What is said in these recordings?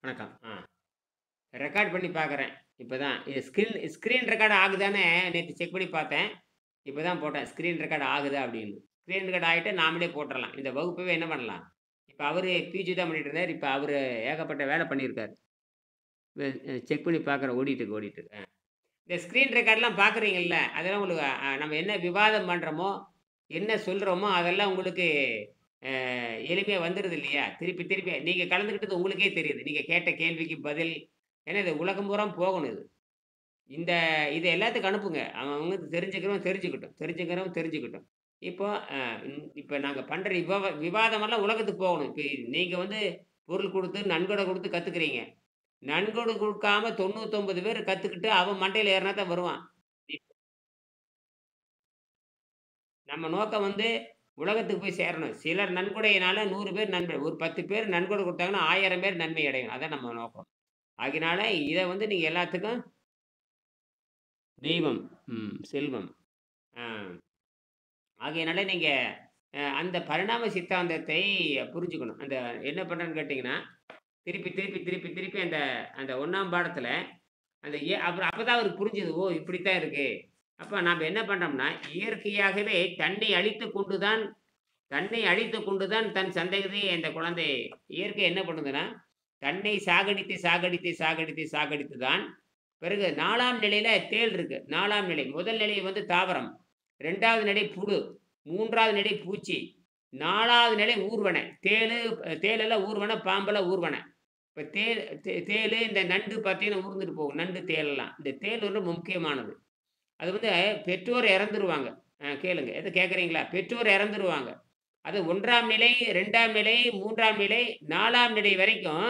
வணக்கம். ரெக்கார்ட் பண்ணி பார்க்குறேன். இப்பதான் இது ஸ்க்ரீன் ரெக்கார்ட் ஆகுதான்னு நேத்து செக் பண்ணி பார்த்தேன். இப்பதான் போட்டேன். ஸ்க்ரீன் ரெக்கார்ட் ஆகுதா அப்படின்னு. ஸ்க்ரீன் ரெக்கார்ட் ஆயிட்டா நாமளே போட்டுறலாம். இந்த வகுப்பவே என்ன பண்ணலாம்? இப்ப அவரு பிஜி தான் பண்ணிட்டு இருந்தாரு. இப்ப அவரு ஏகப்பட்ட வேலை பண்ணியிருக்காரு. வெ செக் பண்ணி பார்க்குறேன். ஓடிட்டு இருக்கு. இந்த ஸ்க்ரீன் ரெக்கார்ட்லாம் பார்க்குறீங்கல்ல, அதெல்லாம் உங்களுக்கு நம்ம என்ன விவாதம் பண்றோமோ, என்ன சொல்றோமோ, அதெல்லாம் உங்களுக்கு அ எளிமையா வந்துருது இல்லையா? திருப்பி திருப்பி நீங்க கலந்துக்கிட்டது உங்களுக்கே தெரியுது. நீங்க கேட்ட கேள்விக்கு பதில். ஏன்னா இது உலகம் பூரா போகணும் இது. இந்த இது எல்லாத்துக்கும் அனுப்புங்க. அவன் அவங்க தெரிஞ்சுக்கிறவன் தெரிஞ்சுக்கட்டும். தெரிஞ்சுக்கிறவன் தெரிஞ்சுக்கட்டும். இப்போ அ இப்ப நாங்க பண்ற விவாதமெல்லாம் உலகத்துக்கு போகணும். இப்ப நீங்க வந்து பொருள் குடுத்து, நன்கொடை குடுத்து கத்துக்கிறீங்க. நன்கொடை குடுக்காம 99 பேர் கத்துக்கிட்டு அவன் மண்டையில ஏறுனா தான் வருவான். நம்ம நோக்கம் வந்து உலகத்துக்கு போய் சேரணும். சிலர் நன்கொடையினால 100 பேர் நன்மை ஒரு 10 பேர் நன்கொடை குடுத்தாங்கன்னா 1000 பேர் நன்மை அடையணும். அதான் நம்ம நோக்கம். ஆகையினால இத வந்து நீங்க எல்லாத்துக்கும் தெய்வம், செல்வம். ஆ ஆகையினால நீங்க அந்த பரிணாம சித்தாந்தத்தை புரிஞ்சுக்கணும். அந்த என்ன பண்றேன்னு கேட்டீங்கன்னா, திருப்பி அந்த அந்த 1ஆம் பாடத்துல அந்த அப்புறம் அப்பதான் அவருக்கு புரிஞ்சது. ஓ! இப்படித்தான் இருக்கு. அப்ப நாம என்ன பண்றோம்னா, இயற்கையாகவே தன்னை அழித்துக் கொண்டு தான் தன் சந்ததியை இந்த குழந்தை இயற்கை என்ன பண்ணுதுன்னா, தன்னை சாகடித்து தான் பிறகு 4ஆம் நிலையில தேள் இருக்கு. 4ஆம் நிலை. முதல் நிலை வந்து தாவரம். 2வது நிலை புழு. 3வது நிலை பூச்சி. 4வது நிலை ஊர்வன. தேளெல்லாம் ஊர்வன, பாம்பெல்லாம் ஊர்வன. இப்ப தேளு இந்த நண்டு பார்த்தீங்கன்னா ஊர்ந்துட்டு போகும். நண்டு, தேளெல்லாம். இந்த தேள் வந்து முக்கியமானது. அது வந்து பெற்றோர் இறந்துருவாங்க. கேளுங்க. எத கேட்கிறீங்களா? பெற்றோர் இறந்துருவாங்க. அது 1ஆம் நிலை, 2ஆம் நிலை, 3ஆம் நிலை, 4ஆம் நிலை வரைக்கும்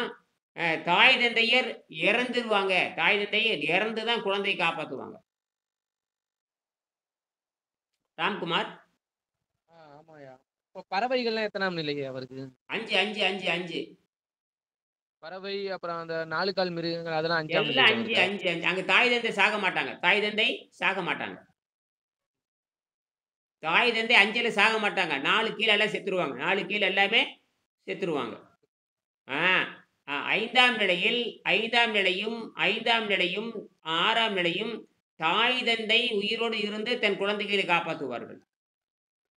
தாய் தந்தையர் இறந்துருவாங்க. தாய் தந்தையர் இறந்து தான் குழந்தையை காப்பாத்துவாங்க. ராம்குமார் ஆமாய்யா. இப்போ பறவைகள்லாம் எத்தனாம் நிலை அவருக்கு? 5, 5, 5, 5 பறவை, அப்புறம் அந்த 4 கால் மிருகங்கள் அதெல்லாம் 5ஆம் எல்லாம் நிலையில 5, வருதா? 5, 5 அங்க தாய் தந்தை சாக மாட்டாங்க. தாய் தந்தை சாக மாட்டாங்க. தாய் தந்தை 5ல சாக மாட்டாங்க. 4 கீழ எல்லாம் செத்துருவாங்க. 4 கீழ எல்லாமே செத்துருவாங்க. ஆ. 5ஆம் நிலையில் 5ஆம் நிலையும் 5ஆம் நிலையும் 6ஆம் நிலையும் தாய் தந்தை உயிரோடு இருந்து தன் குழந்தைகளை காப்பாத்துவார்கள்.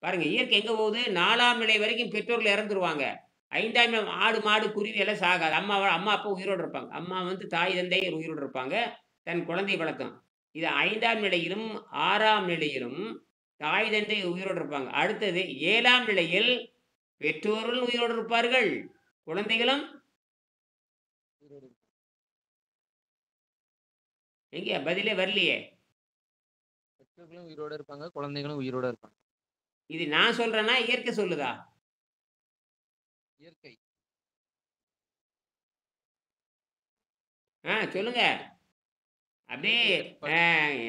பாருங்க இயற்கை எங்க போகுது? 4ஆம் நிலை வரைக்கும் பெற்றோர்கள் இறந்துருவாங்க. 5ஆம் நிலை ஆடு, மாடு, குருவி எல்லாம் சாகாது. அம்மா, அப்பா உயிரோட இருப்பாங்க. அம்மா வந்து தாய் தந்தை உயிரோடு இருப்பாங்க. தன் குழந்தையை வளர்த்தும். இது 5ஆம் நிலையிலும், 6ஆம் நிலையிலும் தாய் தந்தை உயிரோடு இருப்பாங்க. அடுத்தது 7ஆம் நிலையில் பெற்றோர்கள் உயிரோடு இருப்பார்கள். குழந்தைகளும் உயிரோடு இருக்கு. எங்க பதிலே வரலையே! பெற்றோர்களும் உயிரோட இருப்பாங்க, குழந்தைகளும் உயிரோட இருப்பாங்க. இது நான் சொல்றேனா? இயற்கை சொல்லுதா? இயற்கை. சொல்லுங்க. அப்படியே இயற்கைய பத்தி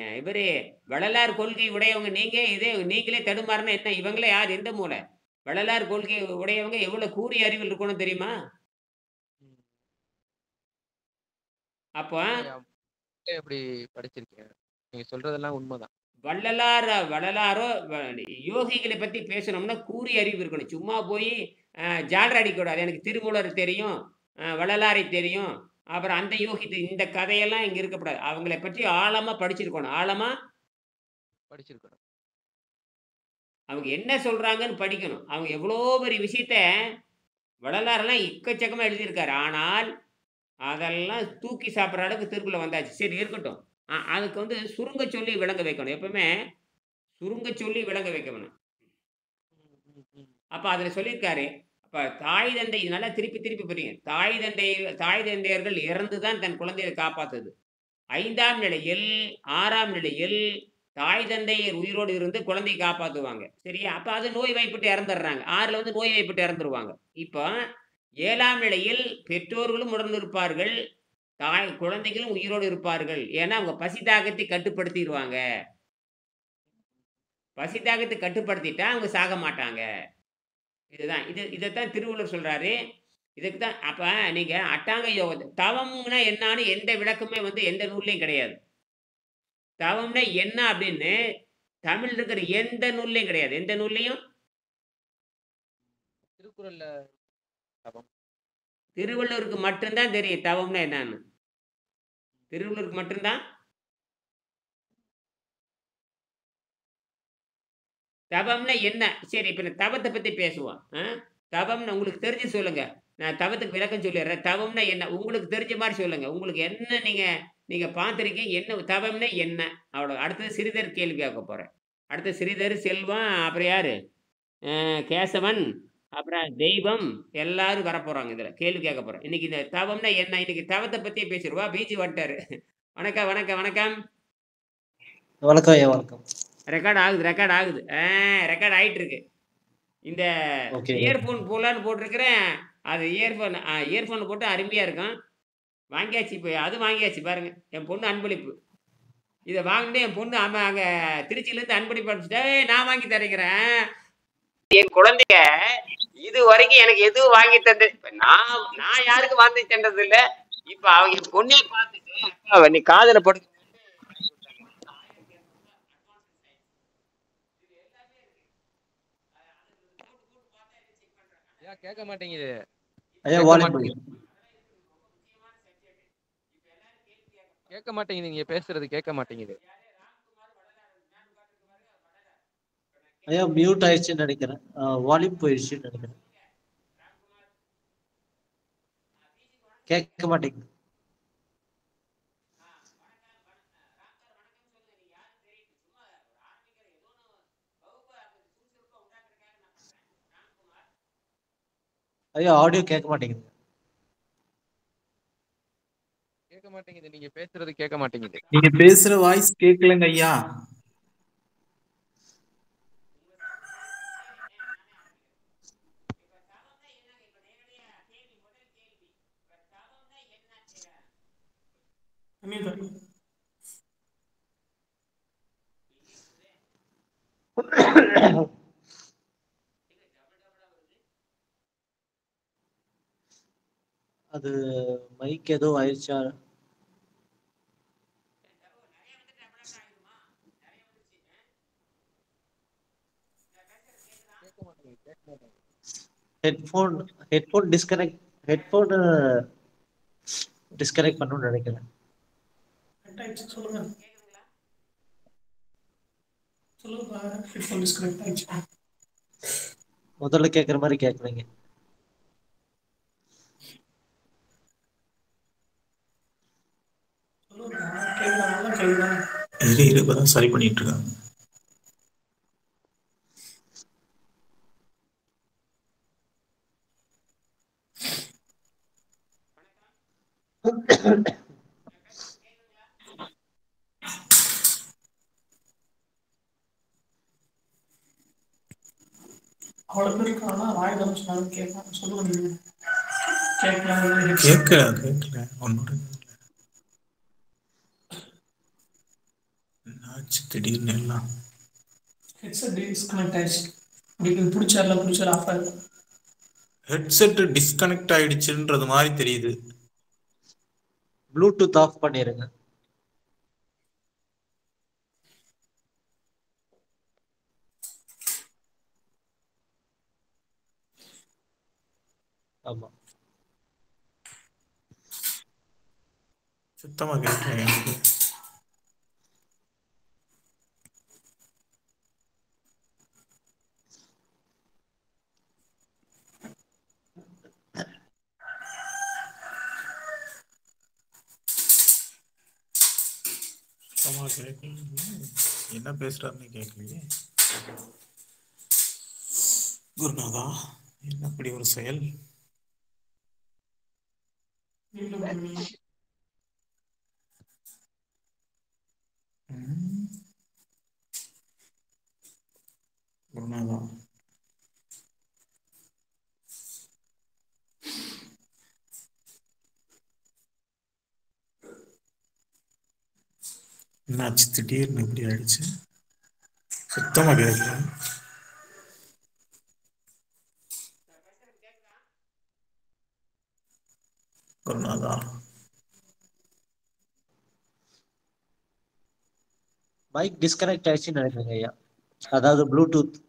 அ இவரு வள்ளலார் கொள்கை உடையவங்க நீங்க, நீங்களே தடுமாறுனா என்ன? இவங்கள யார்? எந்த மூலை? வள்ளலார் கொள்கை உடையவங்க எவ்வளவு கூரிய அறிவில் இருக்கணும் தெரியுமா? ம். அப்போ ஆமாய்யா. எப்படி படிச்சிருக்கீங்க? நீங்க சொல்றதெல்லாம் உண்மதான். வள்ளலாரோ யோகிகளை பத்தி பேசணும்னா கூரிய அறிவு இருக்கணும். சும்மா போயி ஜால்ரா அடிக்கக்கூடாது. எனக்கு திருமூலர் தெரியும், வள்ளலாரை தெரியும். அப்புறம் அந்த யோகி இந்த கதையெல்லாம் இங்க இருக்கக்கூடாது. அவங்கள பற்றி ஆழமா படிச்சிருக்கணும். ஆழமா படிச்சிருக்கணும். அவங்க என்ன சொல்றாங்கன்னு படிக்கணும். அவங்க எவ்வளோ பெரிய விஷயத்த வள்ளலாரெல்லாம் எக்கச்சக்கமா எழுதியிருக்காரு. ஆனால், அதெல்லாம் தூக்கி சாப்பிடுற அளவுக்கு திருக்குறள் வந்தாச்சு. சரி இருக்கட்டும். அதுக்கு வந்து சுருங்க சொல்லி விளங்க வைக்கணும். எப்பவுமே சுருங்க சொல்லி விளங்க வைக்கணும். ம், ம், ம். அப்ப அதுல சொல்லியிருக்காரு. அப்ப தாய் தந்தை நல்லா திருப்பி திருப்பி புரியுங்க. தாய் தந்தையர்கள் இறந்து தான் தன் குழந்தையை காப்பாத்துது. 5ஆம் நிலையில், 6ஆம் நிலையில் தாய் தந்தையர் உயிரோடு இருந்து குழந்தையை காப்பாத்துவாங்க. சரியா? அப்ப அது நோய்வாய்ப்பட்டு இறந்துடுறாங்க. 6ல வந்து நோய்வாய்ப்பட்டு இறந்துருவாங்க. இப்போ 7ஆம் நிலையில் பெற்றோர்களும் உடன் இருப்பார்கள். குழந்தைகளும் உயிரோடு இருப்பார்கள். ஏன்னா, அவங்க பசி தாகத்தை கட்டுப்படுத்திருவாங்க. பசி தாகத்த கட்டுப்படுத்திட்டா அவங்க சாக மாட்டாங்க. இதுதான். இதத்தான் திருவள்ளுவர் சொல்றாரு. இதுக்கு தான் அப்ப நீங்க அட்டாங்க யோகத்த தவம்னா என்னான்னு எந்த விளக்கமே வந்து எந்த நூல்லயும் கிடையாது. தவம்னா என்ன அப்படின்னு தமிழ்ல இருக்கிற எந்த நூல்லயும் கிடையாது. எந்த நூல்லயும் திருக்குறள்ல தவம். திருவள்ளுவருக்கு மட்டும்தான் தெரியும் தவம்னா என்னன்னு. திருவள்ளுவருக்கு மட்டும்தான் தவம்னா என்ன? சரி, இப்ப இந்த தவத்த பத்தி பேசுவோம். தவம்னு உங்களுக்கு தெரிஞ்சு சொல்லுங்க. நான் தவத்துக்கு விளக்கம் சொல்லிர்றேன். தவம்னா என்ன? உங்களுக்கு தெரிஞ்ச மாரி சொல்லுங்க. உங்களுக்கு என்ன நீங்க நீங்க பார்த்திருக்கீங்க. என்ன தவம்னா என்ன? அவ்வளோ. அடுத்தது சிறிதர் கேள்வி கேட்க போறேன். அடுத்து சிறிதர், செல்வம், அப்புறம் யாரு? கேசவன், அப்புறம் தெய்வம் எல்லாரும் வரப்போறாங்க இதுல. கேள்வி கேட்க போறேன். இன்னைக்கு இந்த தவம்னா என்ன? இன்னைக்கு தவத்த பத்தியே பேசிருவோம். பிஜி வந்துட்டாரு. வணக்கம், வணக்கம், வணக்கம். வணக்கம் ஐயா, வணக்கம். ரெக்கார்ட் ஆகுது, ரெக்கார்ட் ஆகுது. ரெக்கார்ட் ஆயிட்டு இருக்கு. இந்த ஓகே. இயர்ஃபோன் போடலான்னு போட்டிருக்கிறேன். அது இயர்ஃபோன் போட்டா அருமையா இருக்கும். வாங்கியாச்சு இப்ப. அது வாங்கியாச்சு பாருங்க. என் பொண்ணு அன்பளிப்பு. இத வாங்குனே என் பொண்ணு அங்க திருச்சியிலேருந்து அன்பளிப்பு அனுப்பிச்சுட்டா, "ஏய் நான் வாங்கி தரேங்கிறேன்." என் குழந்தைங்க இதுவரைக்கும் எனக்கு எதுவும் வாங்கி தந்து நான் நான் யாருக்கும் வாங்கி தந்தது இல்ல. இப்ப அவங்க என் பொண்ணே பார்த்துட்டு, "அப்பா நீ காதுல போட்டு." ஐயா கேட்க மாட்டேங்குது. ஐயா கேட்க வால்யூம் மாட்டேங்குது. கேட்க மாட்டேங்குது. நீங்க பேசுறது கேட்க மாட்டேங்குது. ஐயா மியூட் ஆயிடுச்சுன்னு நினைக்கிறேன். வால்யூம் போயிடுச்சுன்னு நினைக்கிறேன். கேட்க மாட்டேங்குது. ஐயா ஆடியோ கேட்க மாட்டேங்குது. கேட்க மாட்டேங்குது. நீங்க பேசுறது கேட்க மாட்டேங்குது. நீங்க பேசுற வாய்ஸ் கேட்கலங்க ஐயா. அது மைக் ஏதோ ஆயிடுச்சா? கேட்க மாட்டேங்குது. கேட்க மாட்டேங்குது. ஹெட்போன் டிஸ்கனெக்ட் பண்ணணும்னு நினைக்கிறேன். முதல்ல கேட்குற மாதிரி கேட்கலைங்க. இப்பதான் சரி பண்ணிட்டு இருக்காங்க. அவ்வளவு பேர் இருக்காங்கன்னா வாய் தம்பிச்சு கேட்கலாம் சொல்லுங்க. கேட்கல ஒன்னோட என்னாச்சு திடீர்னு எல்லாம் ஹெட்செட் டிஸ்கனெக்ட் ஆயிடுச்சு. உங்களுக்கு பிடிச்சா ஆஃப் ஆயிடும். ஹெட்செட் டிஸ்கனெக்ட் ஆயிடுச்சுன்றது மாதிரி தெரியுது. ப்ளூடூத் ஆஃப் பண்ணிருங்க. ஆமா, சுத்தமா கேட்கல எனக்கு. சுத்தமா கேட்கல. என்ன பேசுறாருன்னு கேட்கலையே. குருநாதா, என்ன அப்படி ஒரு செயல்? குருநாதா, என்னாச்சு திடீர்னு இப்படி ஆயிடுச்சு? சுத்தமா கேட்கல. குருநாதா, மைக் டிஸ்கனெக்ட் ஆயிடுச்சுன்னு நினைக்கிறேங்க ஐயா. அதாவது ப்ளூடூத்.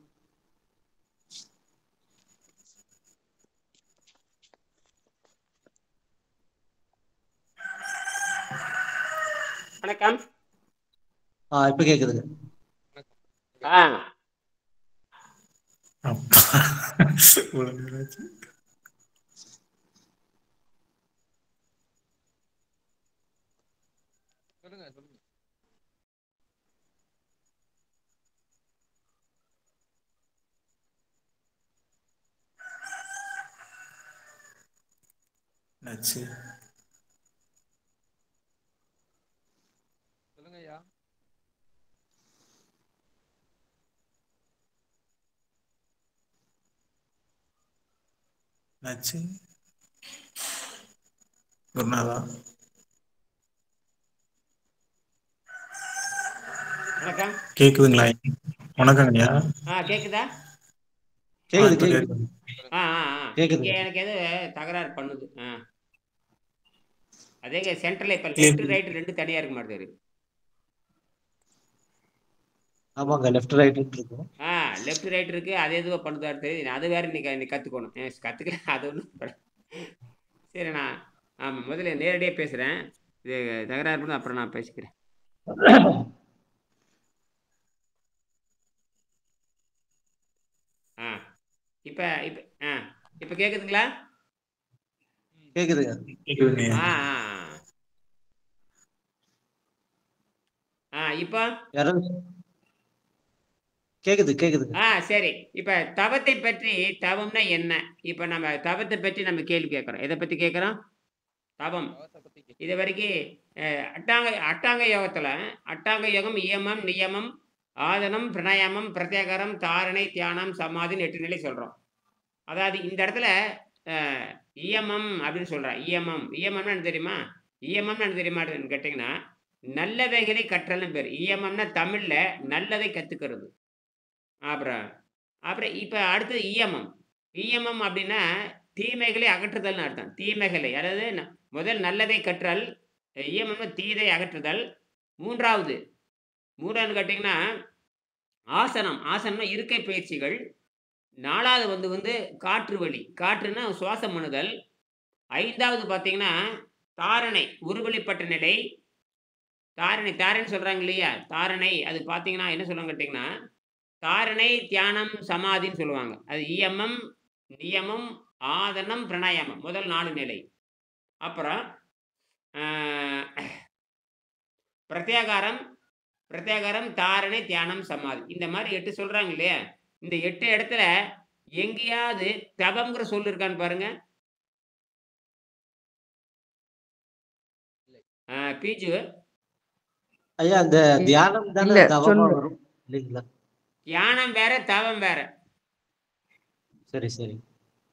வணக்கம். இப்ப கேக்குதுங்க. ஆ அப்பா ஒழுங்காச்சு. சொல்லுங்க சொல்லுங்க. என்னாச்சு? சொல்லுங்க ஐயா. என்னாச்சு? குருநாதா வணக்கம். கேக்குதுங்களா? வணக்கங்கய்யா. கேக்குதா? கேக்குது இப்ப கேக்குது கேக்குது. இங்கே கேக்குதுங்க. எனக்கு எது தகராறு பண்ணுது. அதேங்க சென்டரில் இப்போ Clear. லெஃப்ட் ரைட்டு 2 தனியாக இருக்க மாட்டேது. ஆமாங்க, லெஃப்ட் ரைட் இருக்கும். லெஃப்ட் ரைட் இருக்கு. அது எதுவோ பண்ணுதாரு தெரியுது. அது வேற நீ கற்றுக்கணும். கற்றுக்கல அது ஒன்றும் சரி. நான் முதல்ல நேரடியாக பேசுகிறேன். இது தகராறு பண்ண அப்புறம் நான் பேசிக்கிறேன். இப்போ இப்போ இப்போ கேட்குதுங்களா? கேக்குதுங்க. கேக்குதுங்கய்யா. இப்போ யாராவது கேக்குது கேக்குதுங்க. சரி. இப்போ தவத்தை பற்றி, தவம்னா என்ன? இப்போ நம்ம தவத்தை பற்றி நம்ம கேள்வி கேட்குறோம். எதை பற்றி கேட்குறோம்? தவம். தவத்தை பத்தி இது வரைக்கும் அட்டாங்க யோகத்தில் அட்டாங்க யோகம் இயமம், நியமம், ஆதனம், பிரணாயாமம், பிரத்யாகாரம், தாரணை, தியானம், சமாதின்னு 8 நிலை சொல்கிறோம். அதாவது இந்த இடத்துல இயமம் அப்படின்னு சொல்கிறேன். இயமம்னா என்ன தெரியுமா? இயமம்னு என்ன தெரியுமான்னு கேட்டிங்கன்னா, நல்லவைகளை கற்றல்னு பேர். இயமம்னா தமிழில் நல்லதை கற்றுக்கிறது. அப்புறம் இப்போ அடுத்தது இயமம். இயமம் அப்படின்னா தீமைகளை அகற்றுதல்னு அர்த்தம். தீமைகளை, அதாவது முதல் நல்லதை கற்றல், இயமம்னா தீதை அகற்றுதல். மூன்றாவது கேட்டிங்கன்னா ஆசனம். ஆசனம்னா இருக்கை பயிற்சிகள். 4வது வந்து காற்று வழி. காற்றுன்னா சுவாசம் பண்ணுதல். 5வது பார்த்தீங்கன்னா தாரணை, உருவழிப்பட்ட நிலை. தாரணை சொல்கிறாங்க இல்லையா? தாரணை அது பார்த்தீங்கன்னா என்ன சொல்லுவாங்க கேட்டிங்கன்னா, தாரணை, தியானம், சமாதின்னு சொல்லுவாங்க. அது இயமம், நியமம், ஆதனம், பிரணாயாமம் முதல் 4 நிலை. அப்புறம் பிரத்யாகாரம், தாரணை, தியானம், சமாதி. இந்த மாதிரி 8 சொல்கிறாங்க இல்லையா? இந்த 8 இடத்துல எங்கேயாவது தவம்ங்கிற சொல் இருக்கான்னு பாருங்க. பீஜு ஐயா, அந்த தியானம் தானே இல்ல, தவமா சொல்லு. வரும் இல்லைங்களா? தியானம் வேற, தவம் வேற. சரி சரி.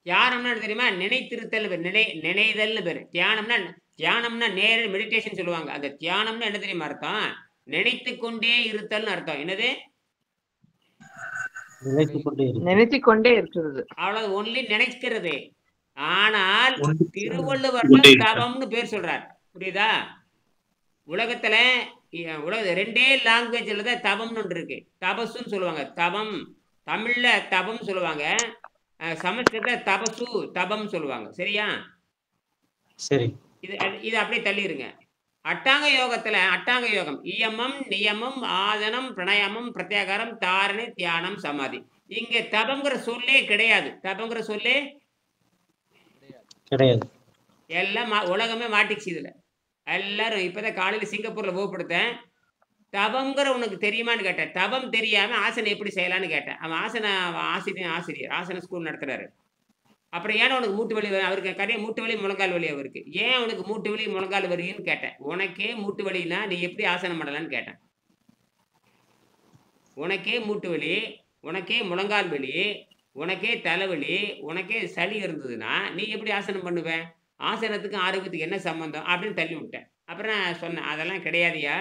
தியானம்னா என்ன தெரியுமா? நினைத்திருத்தல் பேர். நினைதல்னு பேர். தியானம்னா நேர மெடிடேஷன் சொல்லுவாங்க. அந்த தியானம்னா என்ன தெரியுமா அர்த்தம்? நினைத்து கொண்டே இருத்தல்னு அர்த்தம். என்னது? நினைத்து கொண்டே இருக்கிறது. அவ்வளவு ஒன்லி நினைக்கிறது. ஆனால் ஒன்று திருவள்ளுவர் தவம்னு பேர் சொல்றார். புரியுதா? உலகத்துல 2 லாங்குவேஜ்ல தான் தவம்னு ஒன்று இருக்கு. தபசுன்னு சொல்லுவாங்க. தவம் தமிழ்ல தவம் சொல்லுவாங்க. சமஸ்கிருத தபசு, தபம் சொல்லுவாங்க. சரியா? சரி. இது அப்படியே தள்ளிருங்க. அட்டாங்க யோகம் இயமம், நியமம், ஆதனம், பிரணாயாமம், பிரத்யாகாரம், தாரணை, தியானம், சமாதி. இங்க தபம்ங்கிற சொல்லே கிடையாது. தபம்ங்கிற சொல்லே கிடையாது. எல்லாம் உலகமே மாட்டிச்சு. இதுல எல்லாரும் இப்பதான் காலையில சிங்கப்பூர்ல போகப்படுத்தேன். தவம்ங்கிற உனக்கு தெரியுமான்னு கேட்டேன். தவம் தெரியாம ஆசனம் எப்படி செய்யலான்னு கேட்டேன். அவன் ஆசிரியர் ஆசன ஸ்கூல் நடத்துறாரு. அப்புறம் ஏன்னா உனக்கு மூட்டு வலி அவருக்கு கரைய மூட்டு வலி, முழங்கால் வலி அவருக்கு. ஏன் உனக்கு மூட்டு வலி, முழங்கால் வலின்னு கேட்டேன். உனக்கே மூட்டு வலின்னா நீ எப்படி ஆசனம் பண்ணலான்னு கேட்டேன். உனக்கே மூட்டு வலி, உனக்கே முழங்கால் வலி, உனக்கே தலைவலி, உனக்கே சளி இருந்ததுன்னா நீ எப்படி ஆசனம் பண்ணுவேன்? ஆசனத்துக்கும் ஆரோக்கியத்துக்கு என்ன சம்பந்தம் அப்படின்னு தள்ளி விட்டேன். அப்புறம் நான் சொன்னேன், அதெல்லாம் கிடையாதுயா.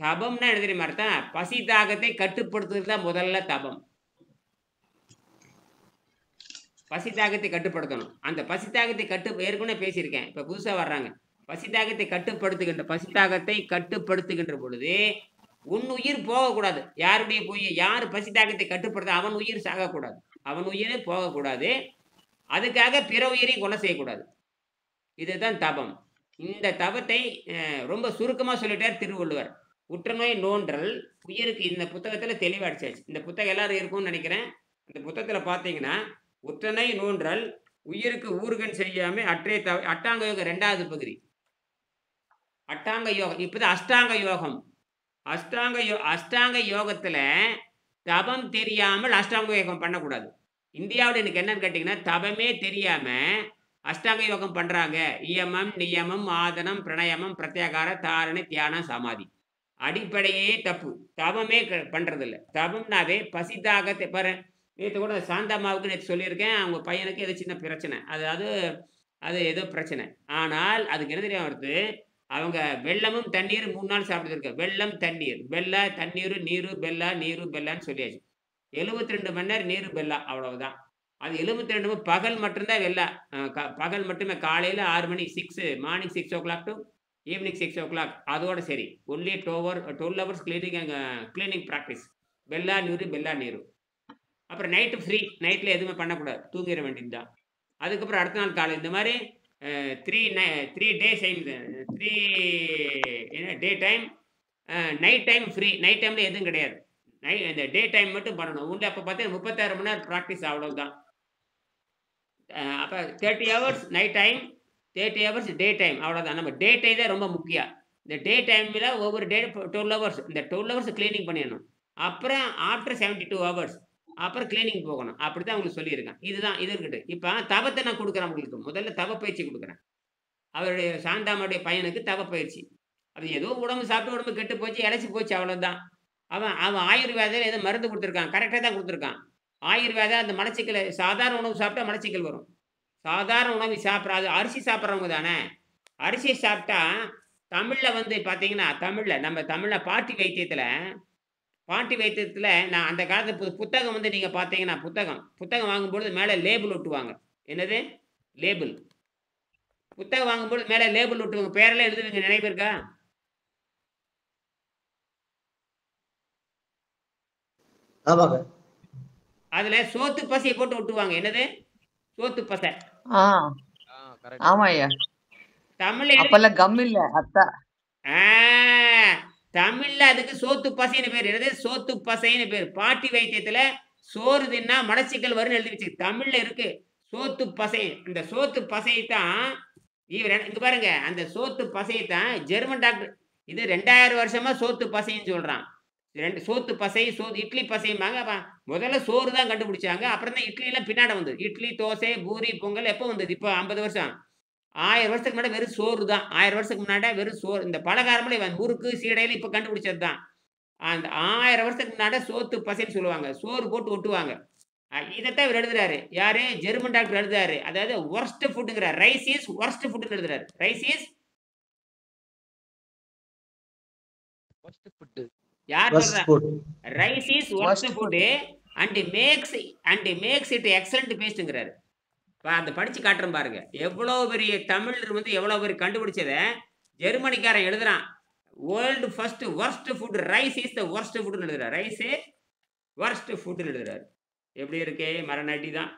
தபம்னா என்ன தெரியுமா அர்த்தம்? பசி தாகத்தை கட்டுப்படுத்துறது தான் முதல்ல தபம். பசி தாகத்தை கட்டுப்படுத்தணும். அந்த பசி தாகத்தை ஏற்கனவே பேசியிருக்கேன். இப்போ புதுசாக வர்றாங்க. பசி தாகத்தை கட்டுப்படுத்துகின்ற பொழுது உன் உயிர் போகக்கூடாது. யார் பசி தாகத்தை கட்டுப்படுத்த அவன் உயிர் சாகக்கூடாது. அவன் உயிரே போகக்கூடாது. அதுக்காக பிற உயிரையும் கொலை செய்யக்கூடாது. இதுதான் தபம். இந்த தவத்தை ரொம்ப சுருக்கமாக சொல்லிட்டார் திருவள்ளுவர். உற்றநோய் நோன்றல் உயிருக்கு இந்த புத்தகத்தில் தெளிவாக அடிச்சாச்சு. இந்த புத்தகம் எல்லாரும் இருக்கும்னு நினைக்கிறேன். இந்த புத்தகத்தில் பார்த்தீங்கன்னா உற்றநோய் நோன்றல் உயிருக்கு ஊறுகன் செய்யாமல் அட்டாங்க யோகம் 2வது பகுதி. அட்டாங்க யோகம் இப்போதான் அஷ்டாங்க யோகம். அஷ்டாங்க யோகத்தில் தபம் தெரியாமல் அஷ்டாங்க யோகம் பண்ணக்கூடாது. இந்தியாவில் எனக்கு என்னன்னு கேட்டிங்கன்னா தபமே தெரியாமல் அஷ்டாங்க யோகம் பண்ணுறாங்க. இயமம் நியமம் ஆதனம் பிரணயமம் பிரத்யாகார தாரணை தியானம் சமாதி. அடிப்படையே தப்பு. தபமே பண்ணுறதில்ல. தபம்னாவே பசிதாகத்தை பாரு. நேற்று கூட சாந்தாமாவுக்கு நேற்று சொல்லியிருக்கேன். அவங்க பையனுக்கு ஏதோ சின்ன பிரச்சனை. அது ஏதோ பிரச்சனை. ஆனால் அதுக்கு என்ன தெரியாம வருது, அவங்க வெள்ளமும் தண்ணீர் 3 நாள் சாப்பிட்டுருக்க. வெள்ளம் தண்ணீர் வெள்ளா தண்ணீர் நீரு பெல்லா நீரு பெல்லான்னு சொல்லியாச்சு. 72 மணி நேரம் நீரு பெல்லா அவ்வளவுதான். அது 72 பகல் மட்டும்தான் வெள்ளா. பகல் மட்டுமே காலையில் 6 மணி 6 morning 6 o'clock to evening 6 o'clock அதோட சரி. Only 12 hours cleaning practice. Bella நீரு. அப்புறம் நைட்டு ஃப்ரீ. நைட்டில் எதுவுமே பண்ணக்கூடாது. தூங்கிட வேண்டியது தான். அதுக்கப்புறம் அடுத்த நாள் காலை இந்த மாதிரி 3 days day time night time free. Night டைமில் எதுவும் கிடையாது. இந்த டே டைம் மட்டும் பண்ணணும். உண்டு அப்போ பார்த்தீங்கன்னா 36 மணி நேரம் ப்ராக்டிஸ் அவ்வளவுதான். அப்போ 30 hours night time 30 hours day time அவ்வளோதான். நம்ம டே டைம் தான் ரொம்ப முக்கியம். இந்த டே டைமில் ஒவ்வொரு டே 12 hours இந்த 12 hours கிளீனிங் பண்ணிடணும். அப்புறம் ஆஃப்டர் 72 hours அப்புறம் கிளீனிங் போகணும். அப்படி தான் உங்களுக்கு சொல்லியிருக்கேன். இதுதான் இது இருக்கட்டும். இப்போ தவத்தை நான் கொடுக்குறேன் உங்களுக்கு. முதல்ல தவ பயிற்சி கொடுக்குறேன். அவருடைய சாந்தாமாவுடைய பையனுக்கு தவ பயிற்சி. அது ஏதோ உடம்பு சாப்பிட்டு உடம்பு கெட்டு போச்சு, இழைச்சி போச்சு, அவ்வளோதான். அவன் ஆயுர்வேதையில் ஏதோ மருந்து கொடுத்துருக்கான். கரெக்டாக தான் கொடுத்துருக்கான். ஆயுர்வேதா அந்த மலச்சிக்கல் சாதாரண உணவு சாப்பிட்டா மலச்சிக்கல் வரும். சாதாரண உணவு சாப்பிட்றாது அரிசி சாப்பிட்றவங்க தானே. அரிசி சாப்பிட்டா தமிழில் வந்து பார்த்தீங்கன்னா நம்ம தமிழில் பாட்டி வைத்தியத்தில் நான் அந்த காலத்து புத்தகம் வந்து நீங்கள் பார்த்தீங்கன்னா புத்தகம் வாங்கும்பொழுது மேலே லேபிள் ஒட்டுவாங்க. என்னது லேபிள்? புத்தகம் வாங்கும்பொழுது மேலே லேபிள் ஒட்டுவாங்க. பேரெல்லாம் எழுதுவீங்க. நினைவு இருக்கா? ஆமாங்க. அதுல சோத்து பசையை போட்டு ஒட்டுவாங்க. என்னது சோத்து பசை? ஆமா ஐயா. தமிழ்ல அப்பெல்லாம் கம் இல்ல அத்தா. தமிழ்ல அதுக்கு சோத்து பசைன்னு பேர். என்னது சோத்து பசைன்னு பேர். பாட்டி வைத்தியத்துல சோறு தின்னா மலச்சிக்கல் வரும்னு எழுதி வச்சு. தமிழ்ல இருக்கு சோத்து பசை. இந்த சோத்து பசை தான் இங்க பாருங்க. அந்த சோத்து பசை தான் ஜெர்மன் டாக்டர் இது 2000 வருஷமா சோத்து பசைன்னு சொல்றான். சோத்து பசை இட்லி பசைம்பாங்க. முதல்ல சோறு தான் கண்டுபிடிச்சாங்க. அப்புறம் தான் இட்லி எல்லாம் பின்னாடி வந்தது. இட்லி தோசை பூரி பொங்கல் எப்போ வந்தது? இப்போ 50 வருஷம் 1000 வருஷத்துக்கு முன்னாடி வெறும் சோறு தான். 1000 வருஷத்துக்கு முன்னாடி வெறும் சோறு. இந்த பலகாரம்ல முறுக்கு சீடையில இப்போ கண்டுபிடிச்சது தான். அந்த 1000 வருஷத்துக்கு முன்னாடி சோத்து பசைன்னு சொல்லுவாங்க. சோறு போட்டு ஒட்டுவாங்க. இதைத்தான் இவர் எழுதுறாரு. யாரு? ஜெர்மன் டாக்டர் எழுதுறாரு. அதாவது ஒர்ஸ்ட் ஃபுட்டுங்கிறார். ரைஸ் இஸ் ஒர்ஸ்ட் ஃபுட்னு எழுதுறாரு. ரைஸ் இஸ் யார் சொல்றா? Rice is worst food and makes it excellent பேஸ்ட்ங்கிறாரு. அந்த படிச்சு காட்டுறேன் பாருங்க. எவ்வளவு பெரிய தமிழ் வந்து எவ்வளவு பெரிய கண்டுபிடிச்சதை ஜெர்மனிக்காரன் எழுதுறான். World first worst food rice is the worst ஃபுட்னு எழுதுறாரு. ரைஸ் ஒர்ஸ்ட் ஃபுட்னு எழுதுறாரு. எப்படி இருக்கே மரணாட்டி தான்.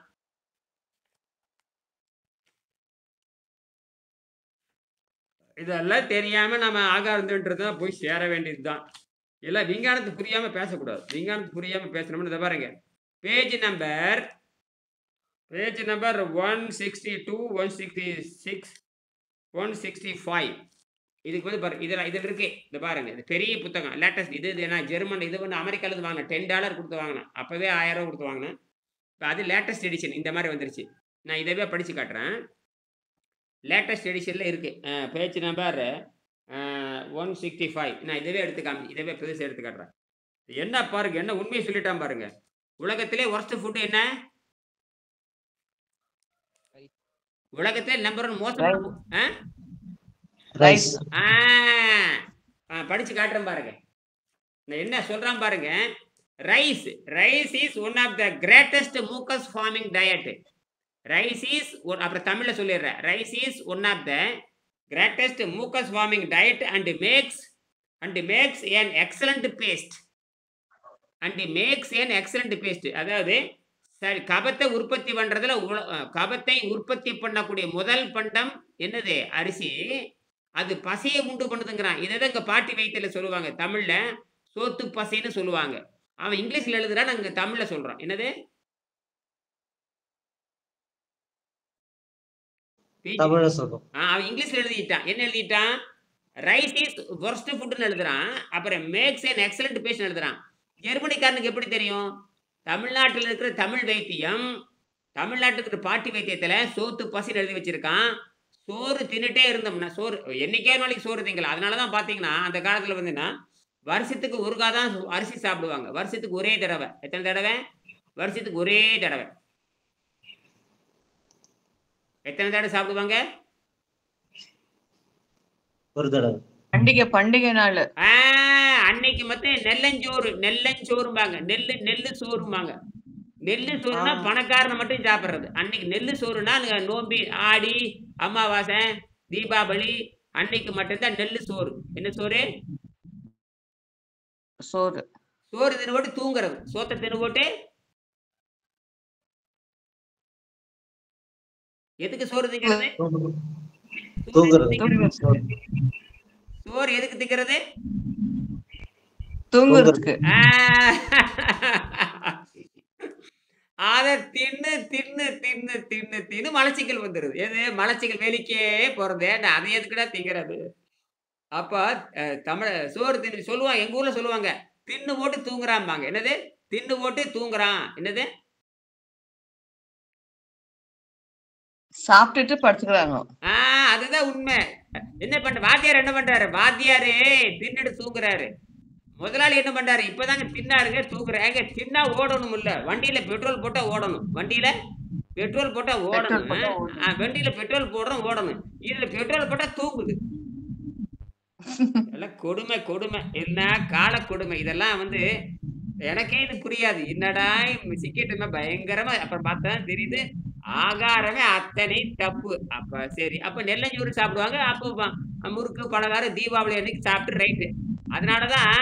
இதெல்லாம் தெரியாம நம்ம ஆகாரம்ன்றது போய் சேர வேண்டியது தான். எல்லாம் விஞ்ஞானத்துக்கு புரியாம பேசக்கூடாது. விஞ்ஞானத்துக்கு புரியாம பேசணும்னு இதை பாருங்க. பேஜ் நம்பர் 162 166 165 இதுக்கு வந்து பாருங்க. இதில் இருக்கு. இது பாருங்க. இது பெரிய புத்தகம் லேட்டஸ்ட். இது நான் ஜெர்மன் இது வந்து அமெரிக்காவில் வாங்கினேன். $10 கொடுத்து வாங்கினேன். அப்போவே 1000 ரூபா கொடுத்து வாங்கினேன். இப்போ அது லேட்டஸ்ட் எடிஷன் இந்த மாதிரி வந்துருச்சு. நான் இதவே படித்து காட்டுறேன். லேட்டஸ்ட் எடிஷனில் இருக்குது. பேஜ் நம்பர் 165 நான் இதவே இதவே பெருசாக எடுத்து காட்டுறேன். என்ன பாருங்க. என்ன உண்மையை சொல்லிட்டான் பாருங்க. உலகத்திலே ஒர்ஸ்ட் ஃபுட் என்ன? உலகத்திலே நம்பர் 1 மோசமான ரைஸ். படிச்சு காட்டுறேன் பாருங்க. நான் என்ன சொல்றான் பாருங்க. Rice is one of the greatest mucus forming diet. Rice is அப்புறம் தமிழ்ல சொல்லிடுறேன். Rice is one of the greatest mucus forming diet and makes an excellent paste. அதாவது சரி கபத்தை உற்பத்தி பண்றதுல கபத்தை உற்பத்தி பண்ணக்கூடிய முதல் பண்டம் என்னது? அரிசி. அது பசையை உண்டு பண்ணுதுங்கிறான். இதை தான் இங்க பாட்டி வைத்தியத்துல சொல்லுவாங்க. தமிழ்ல சோத்து பசைன்னு சொல்லுவாங்க. அவன் இங்கிலீஷ்ல எழுதுறான், நாங்க தமிழ்ல சொல்றோம். என்னது? தமிழ சொல்றோம். அவன் இங்கிலீஷ்ல எழுதிட்டான். என்ன எழுதிட்டான்? ரைஸ் இஸ் worst ஃபுட்னு எழுதுறான். அப்புறம் மேக்ஸ் an excellent பேஸ்ட்னு எழுதுறான். ஜெர்மனிக்காரனுக்கு எப்படி தெரியும்? தமிழ்நாட்டில் இருக்கிற தமிழ் வைத்தியம், தமிழ்நாட்டுக்கு இருக்கிற பாட்டி வைத்தியத்துல சோத்து பசின்னு எழுதி வச்சிருக்கான். சோறு தின்னுட்டே இருந்தோம்னா, சோறு என்னைக்கே நாளைக்கு சோறு திங்கலாம். அதனாலதான் பாத்தீங்கன்னா அந்த காலத்துல வந்துன்னா வருஷத்துக்கு ஒருக்கா தான் அரிசி சாப்பிடுவாங்க. வருஷத்துக்கு ஒரே தடவை. எத்தனை தடவை? வருஷத்துக்கு ஒரே தடவை. எத்தனை தடவை சாப்பிடுவாங்க? ஒரு தடவை. பண்டிகை நாள். அன்னைக்கு மட்டும் நெல்லஞ்சோறும்பாங்க. நெல்லு சோறும்பாங்க. நெல்லு சோறுனா பணக்காரனை மட்டும் சாப்பிடுறது. அன்னைக்கு நெல்லு சோறுனா நோம்பி, ஆடி, அமாவாசை, தீபாவளி அன்னைக்கு மட்டும்தான் நெல்லு சோறு. என்ன சோறு? சோறு. சோறு தின்னு போட்டு தூங்குறது. சோத்தை தின்னு போட்டு எதுக்கு சோறு திங்கிறது? சோறு எதுக்கு திங்கிறது? தூங்குறதுக்கு. அத தின்னு மலச்சிக்கல் வந்துருது. எது? மலச்சிக்கல் வெளிக்கே போறது. அதை எதுக்குடா திங்கிறது? அப்ப சோறு தின்னு சொல்லுவாங்க. எங்க ஊர்ல சொல்லுவாங்க, தின்னு போட்டு தூங்குறாம்பாங்க. என்னது? தின்னு போட்டு தூங்குறான். என்னது? சாப்பிட்டுட்டு படுத்துக்கிறாங்க. அதுதான் உண்மை. என்ன பண்ற வாத்தியார் என்ன பண்றாரு? வாத்தியாரு தின்னுட்டு தூங்குறாரு. முதலாளி என்ன பண்றாரு? இப்பதாங்க தின்னாருங்க தூங்குறாங்க. தின்னா ஓடணும் இல்ல. வண்டியில பெட்ரோல் போட்டா ஓடணும். வண்டியில பெட்ரோல் போட்டா ஓடணும். வண்டியில பெட்ரோல் போடுறோம் ஓடணும். இதுல பெட்ரோல் போட்டா தூங்குது. எல்லாம் கொடுமை. என்ன கால கொடுமை. இதெல்லாம் வந்து எனக்கே இது புரியாது. என்னடா சிக்கிட்டுமே பயங்கரமா. அப்புறம் பார்த்தா தெரியுது ஆகாரமே அத்தனை தப்பு. அப்ப சரி, அப்ப நெல்லஞ்சோறு சாப்பிடுவாங்க. அப்போ முறுக்கு பலகாரம் தீபாவளி அன்னைக்கு சாப்பிட்டு ரைட்டு. அதனாலதான்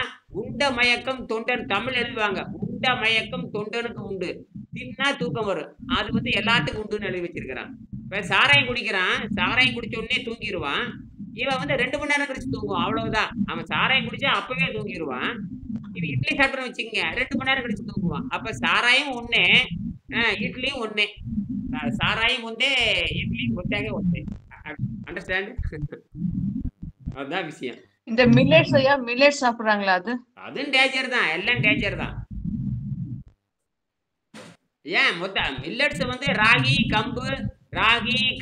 உண்ட மயக்கம் தொண்டன் தமிழ் எழுதுவாங்க. உண்ட மயக்கம் தொண்டனுக்கு உண்டு, தின்னா தூக்கம் வரும். அது வந்து எல்லாத்துக்கும் உண்டுன்னு எழுதி வச்சிருக்கிறான். இப்ப சாராயம் குடிக்கிறான். சாராயம் குடிச்ச உடனே தூங்கிடுவான். இவன் வந்து 2 மணி நேரம் கழிச்சு தூங்குவான். அவ்வளவுதான். அவன் சாராயம் குடிச்சா அப்பவே தூங்கிடுவான். இது இட்லி சாப்பிட்றன்னு வச்சுக்கோங்க, 2 மணி நேரம் கழிச்சு தூங்குவான். அப்ப சாராயம் ஒண்ணே, இட்லியும் ஒண்ணே. சாராயம் ஒன்றே, இட்லியும் ஒட்டாக ஒன்றே. அண்டர்ஸ்டாண்ட்? அதுதான் விஷயம். இந்த மில்லட்ஸ் சாப்பிடுறாங்களா? அதுவும் டேஞ்சர் தான். எல்லாம் டேஞ்சர் தான். ஏன் மில்லட்ஸ் வந்து ராகி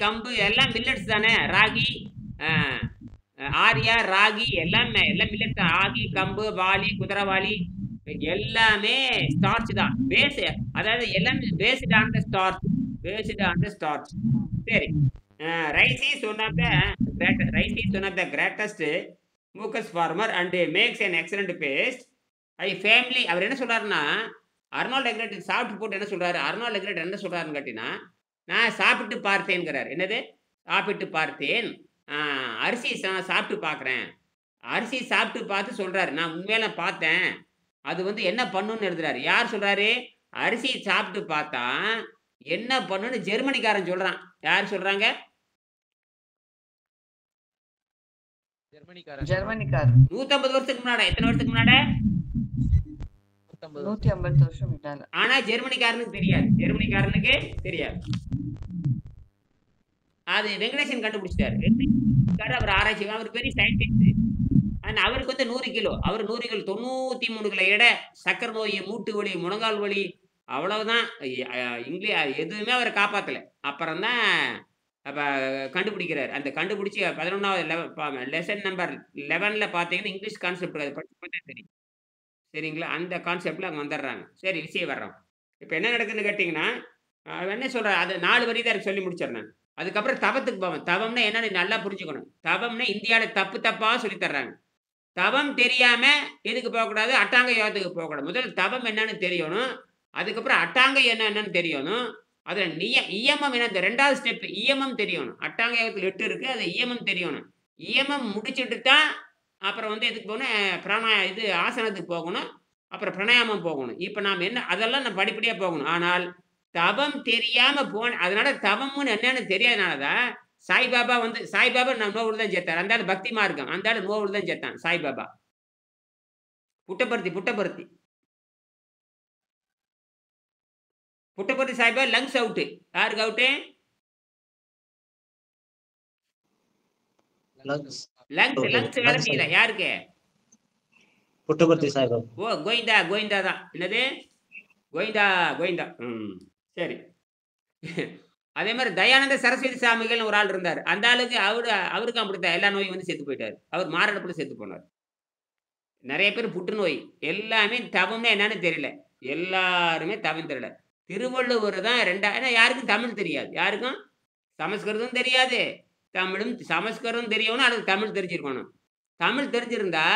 கம்பு எல்லாம் மில்லட்ஸ் தானே. ராகி, ஆரியா, ராகி எல்லாம் மில்லட்ஸ் தான். ராகி, கம்பு, வாளி, குதிரைவாளி எல்லாமே ஸ்டார்ச் தான். பேஸ், அதாவது எல்லாமே பேஸ்ட் ஆன் த ஸ்டார்ச். சரி. Rice is one of the greatest mucus former and makes an excellent paste. Family அவர் என்ன சொல்றாருன்னா, அர்னால்ட் லெக்ரெட் சாப்பிட்டு போட்டு என்ன சொல்றாரு? அர்னால்ட் லெக்ரெட் என்ன சொல்றாருன்னு கேட்டீங்கன்னா, நான் சாப்பிட்டு பார்த்தேன்ங்கிறாரு. என்னது? சாப்பிட்டு பார்த்தேன். அரிசி நான் சாப்பிட்டு பார்க்குறேன். அரிசி சாப்பிட்டு பார்த்து சொல்றாரு, நான் உண்மையில பார்த்தேன். அது வந்து என்ன பண்ணுன்னு எழுதுறாரு. யார் சொல்றாரு? அரிசி சாப்பிட்டு பார்த்தா என்ன பண்ணுன்னு ஜெர்மனிக்காரன் சொல்றான். யார் சொல்றாங்க? ஜெர்மனிக்காரன். 150 வருஷத்துக்கு முன்னாடி. எத்தனை வருஷத்துக்கு முன்னாடி? 150 வருஷம் முன்னாடி. ஆனா ஜெர்மனிக்காரனுக்கு தெரியாது. அது வெங்கடேசன் கண்டுபிடிச்சிட்டாரு. அவர் ஆராய்ச்சி, அவர் பெரிய சயின்டிஸ்ட். அவருக்கு வந்து 100 கிலோ. அவர் 100 கிலோ, 93 கிலோ எடை. சக்கரை நோய், மூட்டு வலி, முழங்கால் வலி, அவ்வளவுதான். இங்கிலீஷ் எதுவுமே அவரை காப்பாத்தல. அப்புறம் தான் கண்டுபிடிக்கிறார். அந்த கண்டுபிடிச்சி 11வது லெசன் நம்பர் 11ல பார்த்தீங்கன்னா இங்கிலீஷ் கான்செப்ட் அது படிச்சு தெரியும். சரிங்களா? அந்த கான்செப்ட்ல அங்கே வந்துடுறாங்க. சரி, விஷயம் வர்றோம். இப்போ என்ன நடக்குதுன்னு கேட்டிங்கன்னா, என்ன சொல்கிறேன், அது 4 வரி தான் சொல்லி முடிச்சிடுறேன். அதுக்கப்புறம் தவத்துக்கு போவேன். தவம்னா என்னன்னு நல்லா புரிஞ்சுக்கணும். தவம்னா இந்தியாவில் தப்பாக சொல்லி தர்றாங்க. தவம் தெரியாம எதுக்கு போகக்கூடாது? அட்டாங்க யோகத்துக்கு போகக்கூடாது. முதல்ல தவம் என்னன்னு தெரியணும். அதுக்கப்புறம் அட்டாங்க என்னன்னு தெரியணும். அதில் இயமம் என்ன? 2வது ஸ்டெப் இயமம் தெரியணும். அட்டாங்க யோகத்தில் 8 இருக்கு. அது இயமம் தெரியணும். இயமம் முடிச்சுட்டு தான் அப்புறம் வந்து எதுக்கு போகணும்? ஆசனத்துக்கு போகணும். அப்புறம் பிராணாயாமம் போகணும். இப்போ நாம் என்ன அதெல்லாம் நம்ம படிப்படியாக போகணும். ஆனால் தவம் தெரியாம அதனால தவம்னு என்னன்னு தெரியாதனால தான் சாய்பாபா வந்து சாய்பாபா நான் நோவில் தான் சேர்த்தார். அந்த ஆள் பக்தி மார்க்கம். அந்த ஆள் நோவில் தான் சேர்த்தான் சாய்பாபா. Puttaparthi Saibaba lungs out. யாருக்கு அவுட்டு? lungs. லங்ஸ் வேலை செய்யல. யாருக்கு? புட்டபர்த்தி சாய்பாபா. ஓ கோவிந்தா தான். என்னது? கோவிந்தா. சரி. அதே மாதிரி தயானந்த சரஸ்வதி சாமிகள்னு ஒரு ஆள் இருந்தார். அந்த ஆளுக்கு அவருக்கும் அப்படித்தான் எல்லா நோயும் வந்து செத்து போயிட்டார். அவர் மாரடைப்புல செத்து போனார். நிறைய பேர் புற்றுநோய். எல்லாமே தவம்னா என்னன்னு தெரியல. எல்லாருமே தவம் தெரியல. திருவள்ளுவர் தான் ஏன்னா யாருக்கும் தமிழ் தெரியாது. யாருக்கும் சமஸ்கிருதம் தெரியாது. சமஸ்கிருதம் தெரியணும், அல்லது தமிழ் தெரிஞ்சிருக்கணும். தமிழ் தெரிஞ்சிருந்தா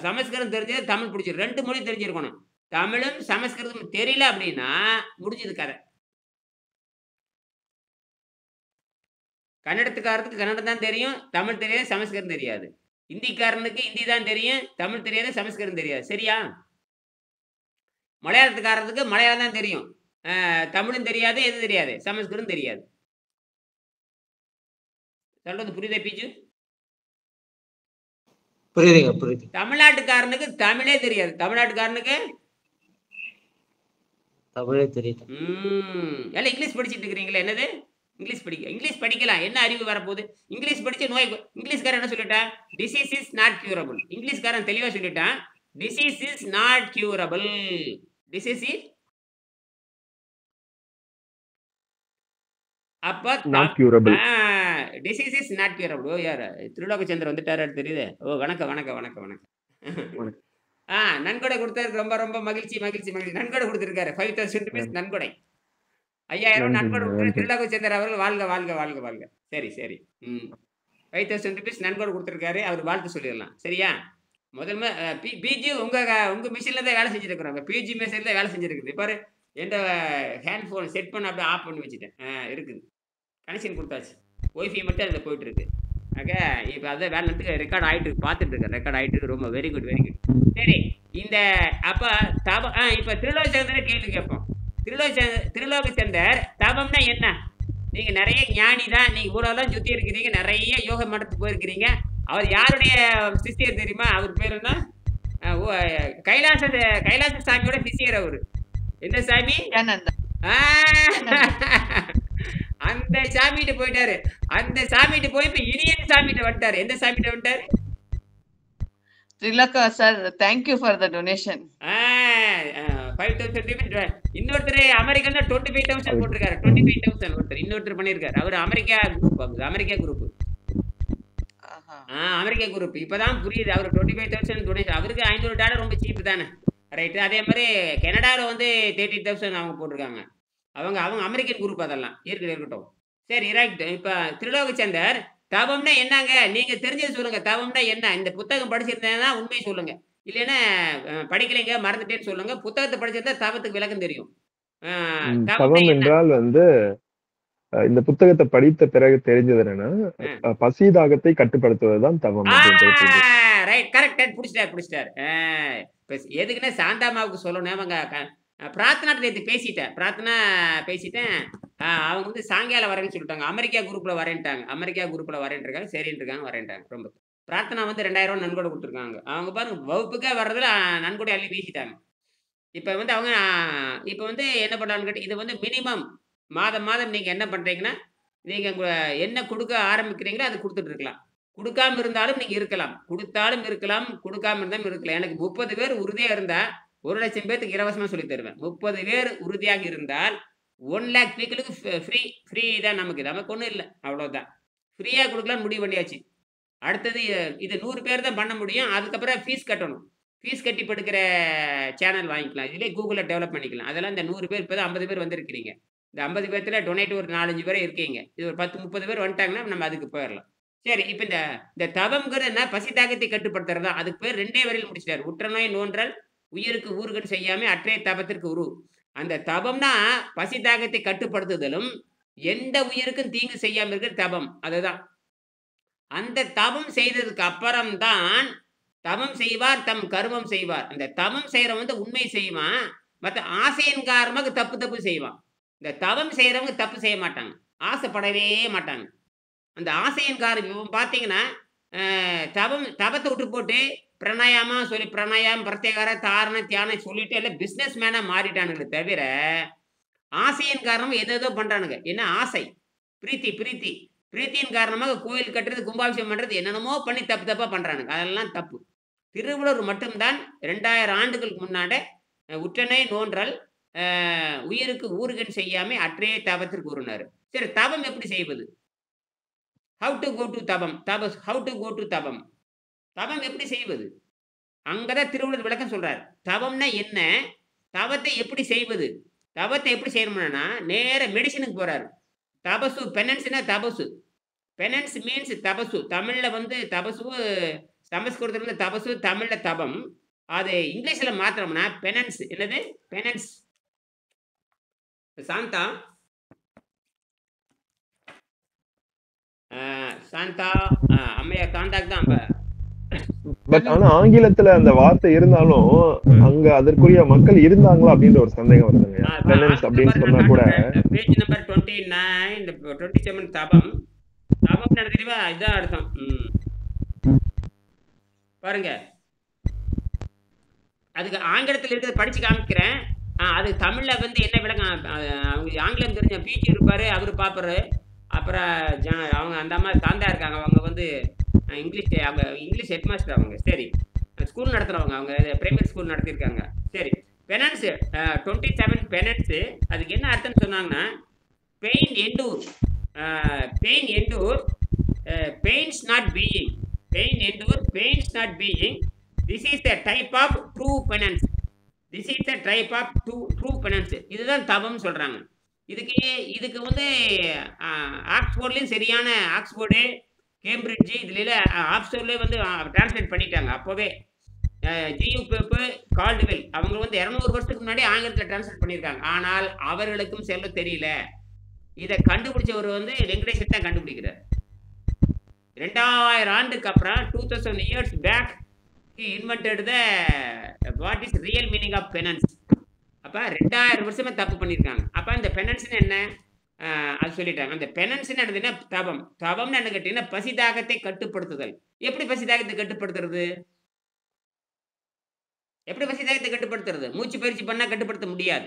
சமஸ்கிருதம் தெரிஞ்சது தமிழ் பிடிச்சிருக்கு. 2 மொழி தெரிஞ்சிருக்கணும். தமிழும் சமஸ்கிருதம் தெரியல அப்படின்னா முடிஞ்சது கதை. கன்னடத்துக்காரருக்கு கன்னடம் தான் தெரியும், தமிழ் தெரியாது, சமஸ்கிருதம் தெரியாது. இந்திக்காரனுக்கு இந்தி தான் தெரியும், தமிழ் தெரியாது, சமஸ்கிருதம் தெரியாது. சரியா? மலையாளத்துக்காரருக்கு மலையாளம் தான் தெரியும், தமிழும் தெரியாது, எது தெரியாது, சமஸ்கிருதம் தெரியாது. சொல்றது புரியுதா பீச்சு? புரியுது. தமிழ்நாட்டுக்காரனுக்கு தமிழே தெரியாது. தமிழ்நாட்டுக்காரனுக்கு தமிழே தெரியுது. எல்லாம் இங்கிலீஷ் படிச்சுட்டு இருக்கிறீங்களா? என்னது இங்கிலீஷ் படிக்கலாம். என்ன அறிவு வரப்போகுது? இங்கிலீஷ் படிச்சு நோய். இங்கிலீஷ்காரன் என்ன சொல்லிட்டான்? Disease is not curable. இங்கிலீஷ்காரன் தெளிவா சொல்லிட்டான், disease is not curable. Disease is அப்ப not curable. Disease is not curable. ஓ யார் திருலோகச்சந்திரன் வந்துட்டாரு தெரியுது. ஓ வணக்கம். நன்கொடை கொடுத்தாரு. ரொம்ப ரொம்ப மகிழ்ச்சி. நன்கொடை கொடுத்திருக்காரு. 5000 rupees நன்கொடை. 5000 நன்கொடை கொடுத்து திருலோகச்சந்திரன் அவர்கள் வாழ்க. சரி 5000 rupees நன்கொடை கொடுத்திருக்காரு. அவர் வாழ்த்து சொல்லிடலாம். சரியா? முதல்ல பிஜி உங்க மிஷின்ல தான் வேலை செஞ்சிருக்கிறோம். பிஜி மிஷின்ல தான் வேலை செஞ்சிருக்குது. பாரு, என் ஹேண்ட் ஃபோன் செட் பண்ண அப்படியே ஆஃப் பண்ணி வச்சுட்டேன். இருக்குது, கனெக்ஷன் கொடுத்தாச்சு. ஒய்ஃபை மட்டும் அதில் போயிட்டு இருக்கு. ஓகே, இப்போ அதை வேலை ரெக்கார்ட் ஆகிட்டு இருக்கு. பார்த்துட்டு இருக்கேன், ரெக்கார்ட் ஆகிட்டு இருக்கு. ரொம்ப வெரி குட். சரி, இந்த அப்போ இப்போ திருலோகச்சந்திர கேள்வி கேட்போம். திருலோகச்சந்தர் தவம்னா என்ன? நீங்க நிறைய ஞானி தான், நீங்க ஊரெல்லாம் சுத்தி இருக்கிறீங்க, நிறைய யோக மடத்துக்கு போயிருக்கிறீங்க. அவர் யாருடைய சிஷியர் தெரியுமா? அவர் பேர் என்ன? கைலாச சாமியோட சிஷியர். அவரு என்ன சாமி? அந்த சாமிகிட்ட போயிட்டாரு. அந்த சாமிகிட்ட போய் இப்ப இனியன் சாமிகிட்ட வந்துட்டாரு. எந்த சாமிகிட்ட வந்துட்டாரு? Trilaka sir, thank you for the donation. 5000 rupees. இன்னொருத்தர் அமெரிக்கா 25,000 போட்டிருக்காரு. 25,000 ஒருத்தர் இன்னொருத்தர் பண்ணிருக்காரு. அவர் அமெரிக்கா குரூப். America group. இப்பதான் புரியுது. அவர் 25,000 டொனேஷன். அவருக்கு $500 ரொம்ப சீப்பு தானே. ரைட்டு. அதே மாதிரி கனடாவில் வந்து 30,000 அவங்க போட்டிருக்காங்க. அவங்க அமெரிக்கன் குரூப். அதெல்லாம் இருக்கட்டும். சரி, ரைட். இப்போ திருலோகச்சந்தர் தவம்னா என்னங்க? நீங்க தெரிஞ்சது சொல்லுங்க. தவம்னா என்ன? இந்த புத்தகம் படிச்சிருந்தேன்னா உண்மையை சொல்லுங்க, இல்லைன்னா படிக்கலைங்க மறந்துட்டேன்னு சொல்லுங்க. புத்தகத்தை படிச்சிருந்தா தவத்துக்கு விளக்கம் தெரியும். தவம் என்றால் வந்து இந்த புத்தகத்தை படித்த பிறகு தெரிஞ்சது என்னன்னா, பசி தாகத்தை கட்டுப்படுத்துவதுதான் தவம். Right, correct. பிடிச்சிட்டார். எதுக்குன்னா சாந்தாமாவுக்கு சொல்லணும். அவங்க பிரார்த்தனா நேற்று பேசிட்டேன். அவங்க வந்து சாயங்காலம் வரேன்னு சொல்லிட்டாங்க. அமெரிக்கா குரூப்ல வரேன்ட்டாங்க. சரின்ட்டு வரேன்ட்டாங்க. ரொம்ப பிரார்த்தனா வந்து 2000 நன்கொடை கொடுத்துருக்காங்க. அவங்க பாருங்க, வகுப்புக்கே வர்றதுல நன்கொடை அள்ளி வீசிட்டாங்க. இப்போ வந்து அவங்க என்ன பண்ணான்னு கேட்டு, இது வந்து மினிமம் மாதம் நீங்க என்ன பண்றீங்கன்னா, நீங்க என்ன கொடுக்க ஆரம்பிக்கிறீங்களோ அது கொடுத்துட்டு இருக்கலாம். கொடுக்காம இருந்தாலும் நீங்க இருக்கலாம், கொடுத்தாலும் இருக்கலாம், கொடுக்காம இருந்தாலும் இருக்கலாம். எனக்கு 30 பேர் உறுதியா இருந்தா 1,00,000 பேருக்கு இலவசமா சொல்லி தருவேன். 30 பேர் உறுதியாக இருந்தால் 1 lakh பீப்புளுக்கு ஃப்ரீ தான். நமக்கு ஒன்றும் இல்லை, அவ்வளோதான். ஃப்ரீயாக கொடுக்கலான்னு முடிவு பண்ணியாச்சு. அடுத்தது இது 100 பேர் தான் பண்ண முடியும். அதுக்கப்புறம் ஃபீஸ் கட்டணும். ஃபீஸ் கட்டி படுக்கிற சேனல் வாங்கிக்கலாம். இதிலே கூகுளில் டெவலப் பண்ணிக்கலாம். அதெல்லாம் இந்த 100 பேர் இப்போ தான் 50 பேர் வந்திருக்கிறீங்க. இந்த 50 பேர்த்தில் டொனேட் ஒரு 4-5 பேர் இருக்கீங்க. இது ஒரு 10-30 பேர் வந்துட்டாங்கன்னா நம்ம அதுக்கு போயிடலாம். சரி, இப்போ இந்த தவம்ங்கிறது என்ன? பசி தாகத்தை கட்டுப்படுத்துறது தான். அதுக்கு பேர் 2 வரையில் முடிச்சிட்டார். உற்றநோய் நோன்றல் உயிருக்கு ஊறுகன் செய்யாம அற்றைய தபத்திற்கு உரு. அந்த தபம்னா பசி தாகத்தை கட்டுப்படுத்துதலும் எந்த உயிருக்கும் தீங்கு செய்யாம இருக்கிற தபம். அதுதான். அந்த தபம் செய்ததுக்கு அப்புறம்தான் தவம் செய்வார் தம் கர்மம் செய்வார். அந்த தவம் செய்யறவன் வந்து உண்மை செய்வான், மற்ற ஆசையின் காரணமாக தப்பு செய்வான். இந்த தவம் செய்யறவங்க தப்பு செய்ய மாட்டாங்க. ஆசைப்படவே மாட்டாங்க. அந்த ஆசையின் காரணம் இப்போ பார்த்தீங்கன்னா, தபத்தை விட்டு போட்டு பிராணாயாமா சொல்லி பிராணாயாமம், பிரத்யாகார, தாரண, தியானம் சொல்லிட்டு எல்லாம் பிசினஸ் மேனா மாறிட்டானுங்களே தவிர, ஆசையின் காரணமா ஏதேதோ பண்றானுங்க. என்ன ஆசை? பிரீத்தியின் காரணமாக கோயில் கட்டுறது, கும்பாபிஷேகம் பண்றது, என்னென்னமோ பண்ணி தப்பா பண்றானுங்க. அதெல்லாம் தப்பு. திருவள்ளுவர் மட்டும் தான் 2000 ஆண்டுகளுக்கு முன்னாடி உற்றனை நோன்றல் உயிருக்கு ஊறுகன் செய்யாமை அற்றே தவத்திற்கு கூறினாரு. சரி, தவம் எப்படி செய்வது? How to go to tapam. How to go to tapam. தவம் எப்படி செய்வது? அங்கதான் திருவள்ளுவர் விளக்கம் சொல்றார். தவம்னா என்ன? தவத்தை எப்படி செய்வது? தவத்தை எப்படி செய்யணும்னா நேர மெடிசனுக்கு போறாரு. தபசு, பெனன்ஸ்னா தபசு. பெனன்ஸ் மீன்ஸ் தபசு. தமிழ்ல வந்து தபசு, சமஸ்கிருதத்துல தபசு, தமிழ்ல தபம். அது இங்கிலீஷ்ல மாத்திரம்னா பெனன்ஸ். என்னது பெனன்ஸ்? சாந்தா சாந்தா அம்மையா காந்தாக்கு தான். பட் ஆனா ஆங்கிலத்துல அந்த வார்த்தை இருந்தாலும் அங்க அதற்குரிய மக்கள் இருந்தாங்களா அப்படின்ற ஒரு சந்தேகம் வருதுங்க. பெனன்ஸ் அப்படின்னு சொன்னா கூட பேஜ் நம்பர் 29 இந்த 27 தபம். தபம் தெரியுமா? இதான் அர்த்தம். பாருங்க, அதுக்கு ஆங்கிலத்தில் இருக்கிறத படிச்சு காமிக்கிறேன். அது தமிழ்ல வந்து என்ன விளக்கம்? அவங்க ஆங்கிலம் தெரிஞ்ச பிஜி இருப்பாரு, அவரு பாப்பாரு. அப்புறம் அவங்க அந்த அம்மா சாந்தா இருக்காங்க, அவங்க வந்து இங்கிலீஷ் ஹெட் மாஸ்டர். அவங்க சரி ஸ்கூல் நடத்துறவங்க, அவங்க பிரைமரி ஸ்கூல் நடத்திருக்காங்க. சரி, பெனன்ஸ் 27 பெனன்ஸ் அதுக்கு என்ன அர்த்தம்னு சொன்னாங்கன்னா, pain endure, pain endure, pains not being, pain endure, pains not being, this is the type of true penance, this is the type of true penance. இதுதான் தவம்னு சொல்றாங்க. இதுக்கு வந்து ஆக்ஸ்போர்ட்லேயும் சரியான ஆக்ஸ்போர்டு, கேம்பிரிட்ஜு, இதுல ஆப்ஸ்டோர்லேயே வந்து டிரான்ஸ்லேட் பண்ணிட்டாங்க. அப்போவே ஜியு பேப்பு, கால்டுவெல் அவங்க வந்து 200 வருஷத்துக்கு முன்னாடி ஆங்கிலத்தில் டிரான்ஸ்லேட் பண்ணியிருக்காங்க. ஆனால் அவர்களுக்கும் செல்ல தெரியல. இதை கண்டுபிடிச்சவர் வந்து வெங்கடேசன் தான் கண்டுபிடிக்கிறார். 2000 ஆண்டுக்கு அப்புறம் 2000 years back he invented the what is real meaning of penance. அப்போ 2000 வருஷமா தப்பு பண்ணியிருக்காங்க. அப்போ இந்த பெனன்ஸ்னு என்ன அது சொல்லிட்டாங்க. அந்த பெனன்ஸ்னு என்னதுன்னா தபம். தபம்னு என்ன கேட்டீங்கன்னா பசிதாகத்தை கட்டுப்படுத்துதல். எப்படி பசிதாகத்தை கட்டுப்படுத்துறது? எப்படி பசிதாகத்தை கட்டுப்படுத்துறது? மூச்சு பயிற்சி பண்ணா கட்டுப்படுத்த முடியாது.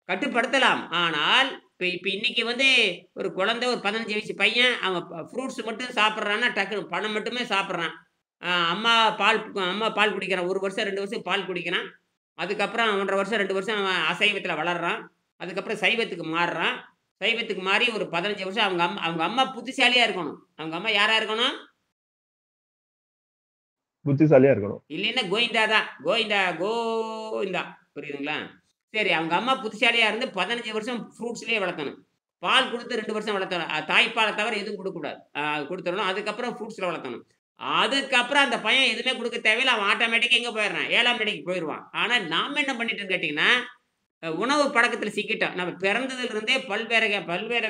கட்டுப்படுத்தலாம், ஆனால் இப்போ இன்னைக்கு வந்து ஒரு குழந்தை, ஒரு 15 வயசு பையன், அவன் ஃப்ரூட்ஸ் மட்டும் சாப்பிட்றான்னா டக்கு பழம் மட்டுமே சாப்பிட்றான். அம்மா பால் குடிக்கிறான், 1 வருஷம் 2 வருஷம் பால் குடிக்கிறான். அதுக்கப்புறம் 1.5 வருஷம் 2 வருஷம் அவன் அசைவத்தில் வளர்றான். அதுக்கப்புறம் சைவத்துக்கு மாறுறான். சைவத்துக்கு மாறி ஒரு 15 வருஷம் அவங்க அம்மா புத்திசாலியா இருக்கணும். அவங்க அம்மா யாரா இருக்கணும்? புத்திசாலியா இருக்கணும். இல்லைன்னா கோவிந்தா தான். கோவிந்தா புரியுதுங்களா? சரி, அவங்க அம்மா புத்திசாலியா இருந்து 15 வருஷம் ஃப்ரூட்ஸ்லேயே வளர்க்கணும். பால் கொடுத்து 2 வருஷம் வளர்த்தணும். தாய்ப்பாலை தவிர எதுவும் கொடுக்கக்கூடாது, கொடுத்துடணும். அதுக்கப்புறம் ஃப்ரூட்ஸில் வளர்க்கணும். அதுக்கப்புறம் அந்த பையன் எதுவுமே கொடுக்க தேவையில்லை, அவன் ஆட்டோமேட்டிக்காக எங்கே போயிடுறான்? 7ஆம் நிலைக்கு போயிடுவான். ஆனால் நாம் என்ன பண்ணிட்டோன்னு கேட்டிங்கன்னா, உணவு பழக்கத்தில் சிக்கிட்டோம். நம்ம பிறந்ததுலேருந்தே பல்வேறு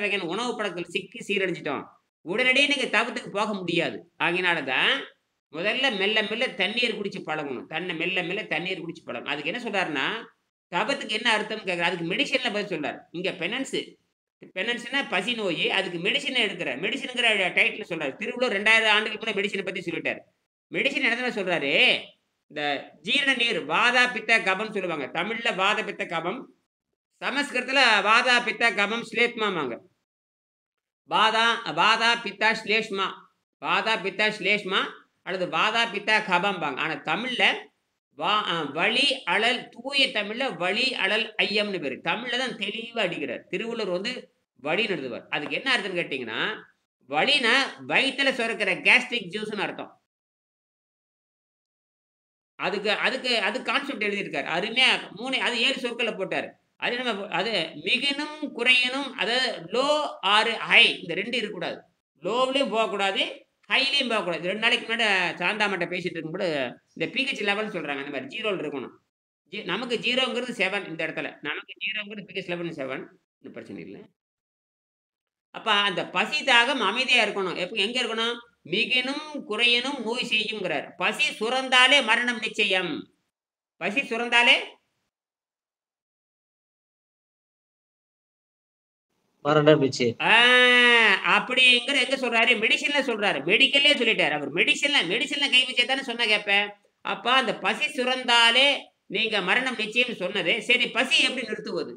வகையான உணவு பழக்கத்தில் சிக்கி சீரழிஞ்சிட்டோம். உடனடியே நீங்கள் தவத்துக்கு போக முடியாது. ஆகினால தான் முதல்ல மெல்ல தண்ணீர் குடிச்சு பழகணும். மெல்ல தண்ணீர் குடிச்சு பழகணும். அதுக்கு என்ன சொல்றாருன்னா, தபத்துக்கு என்ன அர்த்தம் கேட்குற, அதுக்கு மெடிசன்ல பதில் சொல்றாரு. இங்கே பெனன்ஸ்னா பசி நோய், அதுக்கு மெடிசனை எடுக்கிற மெடிசனுங்கிற டைட்டில் சொல்றாரு. திருவள்ளுவர் 2000 ஆண்டுகளுக்கு முன்னாடி மெடிசனை பற்றி சொல்லிட்டார். மெடிசன் இடத்துல சொல்றாரு, இந்த ஜீரண நீர், வாதா பித்த கபம் சொல்லுவாங்க. தமிழ்ல வாத பித்த கபம், சமஸ்கிருதத்துல வாதா பித்த கபம் ஸ்லேஷ்மாங்க. வாதா பித்தா ஸ்லேஷ்மா, வாதா பித்தா ஸ்லேஷ்மா அல்லது வாதா பித்தா கபம்பாங்க. ஆனால் தமிழ்ல வழி அழல், தூய தமிழ்ல வழி அழல் ஐயம்னு பேரு. தமிழ்ல தான் தெளிவா அடிக்கிறார். திருவள்ளுவர் வந்து வழி எழுதுவார். அதுக்கு என்ன அர்த்தம்னு கேட்டீங்கன்னா, வழினா வயிற்றுல சுரக்கிற கேஸ்ட்ரிக் ஜூஸ்னு அர்த்தம். அதுக்கு கான்செப்ட் எழுதியிருக்காரு. அருமையா 7 சொற்களை போட்டார். அது மிகினும் குறையனும், அதாவது லோ ஆர் ஹை, இந்த 2 இருக்கக்கூடாது. லோவிலையும் போகக்கூடாது, ஹைலையும் போகக்கூடாது. 2 நாளைக்கு முன்னாடி சாந்தாமட்ட பேசிட்டு இருக்கும்போது இந்த பிஹெச் லெவல்னு சொல்றாங்க. இந்த மாதிரி 0 இருக்கணும். நமக்கு 0ங்கிறது 7. இந்த இடத்துல நமக்கு 0ங்கிறது பிஹெச் லெவல் 7. இந்த பிரச்சனை இல்லை. அப்ப அந்த பசி தாகம் அமைதியா இருக்கணும். எங்க இருக்கணும்? மிகினும் குறையனும் நோய் செய்யுங்கிறார். பசி சுரந்தாலே மரணம் நிச்சயம். பசி சுரந்தாலே மரணம் நிச்சயம். அப்படிங்கிற எங்க சொல்றாரு? மெடிசன்ல சொல்றாரு. மெடிக்கல்லே சொல்லிட்டாரு. அவர் மெடிசன்ல கை வச்சே தானே சொன்னா கேட்பேன். அப்ப அந்த பசி சுரந்தாலே நீங்க மரணம் நிச்சயம் சொன்னது. சரி, பசி எப்படி நிறுத்துவது?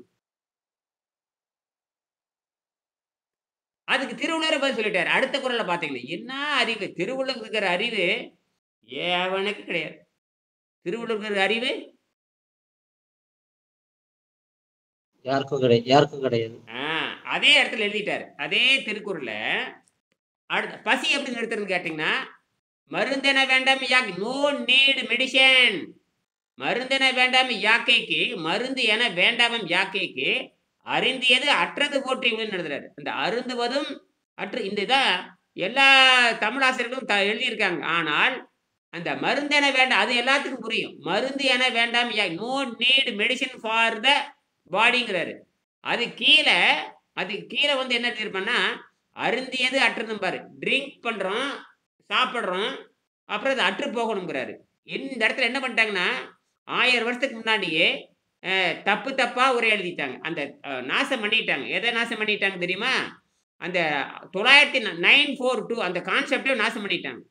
அதுக்கு திருவள்ளுவர் பதில் சொல்லிட்டாரு. அடுத்த குறள்ல பாத்தீங்கன்னா, என்ன அறிவு! திருவள்ளுவர் இருக்கிற அறிவு எவனுக்கு கிடையாது. திருவள்ளுவர் இருக்கிற அறிவு யாருக்கும் கிடையாது. அதே இடத்துல எழுதிட்டாரு. அதே திருக்குறள்ல அடுத்த பசி எப்படி நிறுத்துறதுன்னு கேட்டீங்கன்னா, மருந்தென வேண்டாம் நோ நீட் மெடிசன். மருந்தென வேண்டாம் யாக்கைக்கு, மருந்து என வேண்டாமம் யாக்கைக்கு அறிந்தியது அற்றது போற்றி எழுதுறாரு. அந்த அருந்துவதும் அற்று இந்த இதான் எல்லா தமிழாசிரியர்களும் எழுதியிருக்காங்க. ஆனால் அந்த மருந்தென வேண்டாம் அது எல்லாத்துக்கும் புரியும். மருந்து என வேண்டாம் no need medicine for the பாடிங்கிறாரு. அது கீழே வந்து என்ன எழுதியிருப்பான்னா, அருந்தியது அற்றுதும் பாரு. ட்ரிங்க் பண்றோம், சாப்பிட்றோம், அப்புறம் அது அற்று போகணுங்கிறாரு. இந்த இடத்துல என்ன பண்ணிட்டாங்கன்னா, 1000 வருஷத்துக்கு முன்னாடியே தப்பா உரை எழுதிட்டாங்க. அந்த நாசம் பண்ணிட்டாங்க. எதை நாசம் பண்ணிட்டாங்க தெரியுமா? அந்த 942 அந்த கான்செப்டே நாசம் பண்ணிட்டாங்க.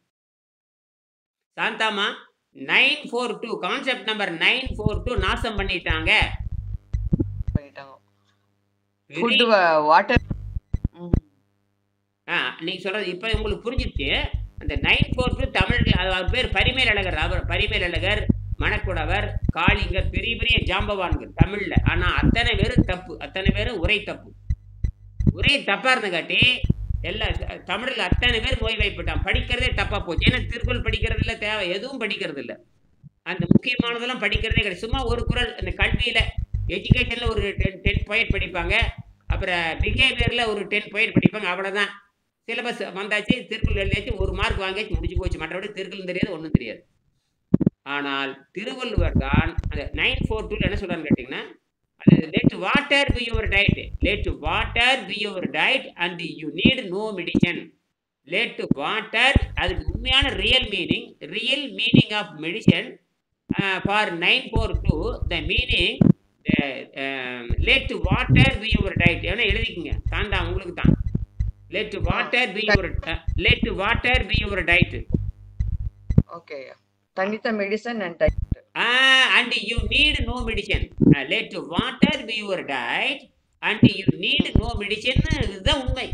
சாந்தாமா 942 கான்செப்ட் நம்பர் 942 நாசம் பண்ணிட்டாங்க. Food water. நீங்க சொல்றது இப்ப உங்களுக்கு புரிஞ்சிருச்சு. அந்த 942 தமிழ் அவர் பேர் பரிமேலழகர். அவர் பரிமேலழகர், மணக்குடவர், காளிங்கர், பெரிய பெரிய ஜாம்பவான்கள் தமிழ்ல. ஆனா அத்தனை பேரும் தப்பு. அத்தனை பேரும் உரை தப்பு. உரை தப்பா இருந்தங்காட்டி எல்லா தமிழ்ல அத்தனை பேர் நோய் வாய்ப்பட்டான். படிக்கிறதே தப்பா போச்சு. ஏன்னா திருக்குறள் படிக்கிறது இல்லை, தேவை எதுவும் படிக்கிறது இல்லை. அந்த முக்கியமானதெல்லாம் படிக்கிறதே கிடையாது. சும்மா ஒரு குறள் அந்த கல்வியில எஜுகேஷன்ல ஒரு 10 பாயிண்ட் படிப்பாங்க. அப்புறம் பிஹேவியர்ல ஒரு 10 பாயிண்ட் படிப்பாங்க. அவ்வளவுதான். சிலபஸ் வந்தாச்சு, திருக்குறள் எழுதியாச்சு, 1 மார்க் வாங்கியாச்சு, முடிஞ்சு போச்சு. மற்றபடி திருக்குறள் தெரியாது, ஒன்றும் தெரியாது. ஆனால் திருவள்ளுவர் தான் அந்த 942 என்ன சொல்றான்னு கேட்டீங்கன்னா, let water be your diet. Let water be your diet and you need no medicine. Let water, அதுக்கு உண்மையான real meaning of medicine for 942 the meaning let water be your diet. எவனா எழுதிக்குங்க, தாண்டா உங்களுக்கு தான். let water be your diet. Okay. Tanita medicine and diet. And you need no medicine. Let water be your diet and you need no medicine. இதுதான் உண்மை.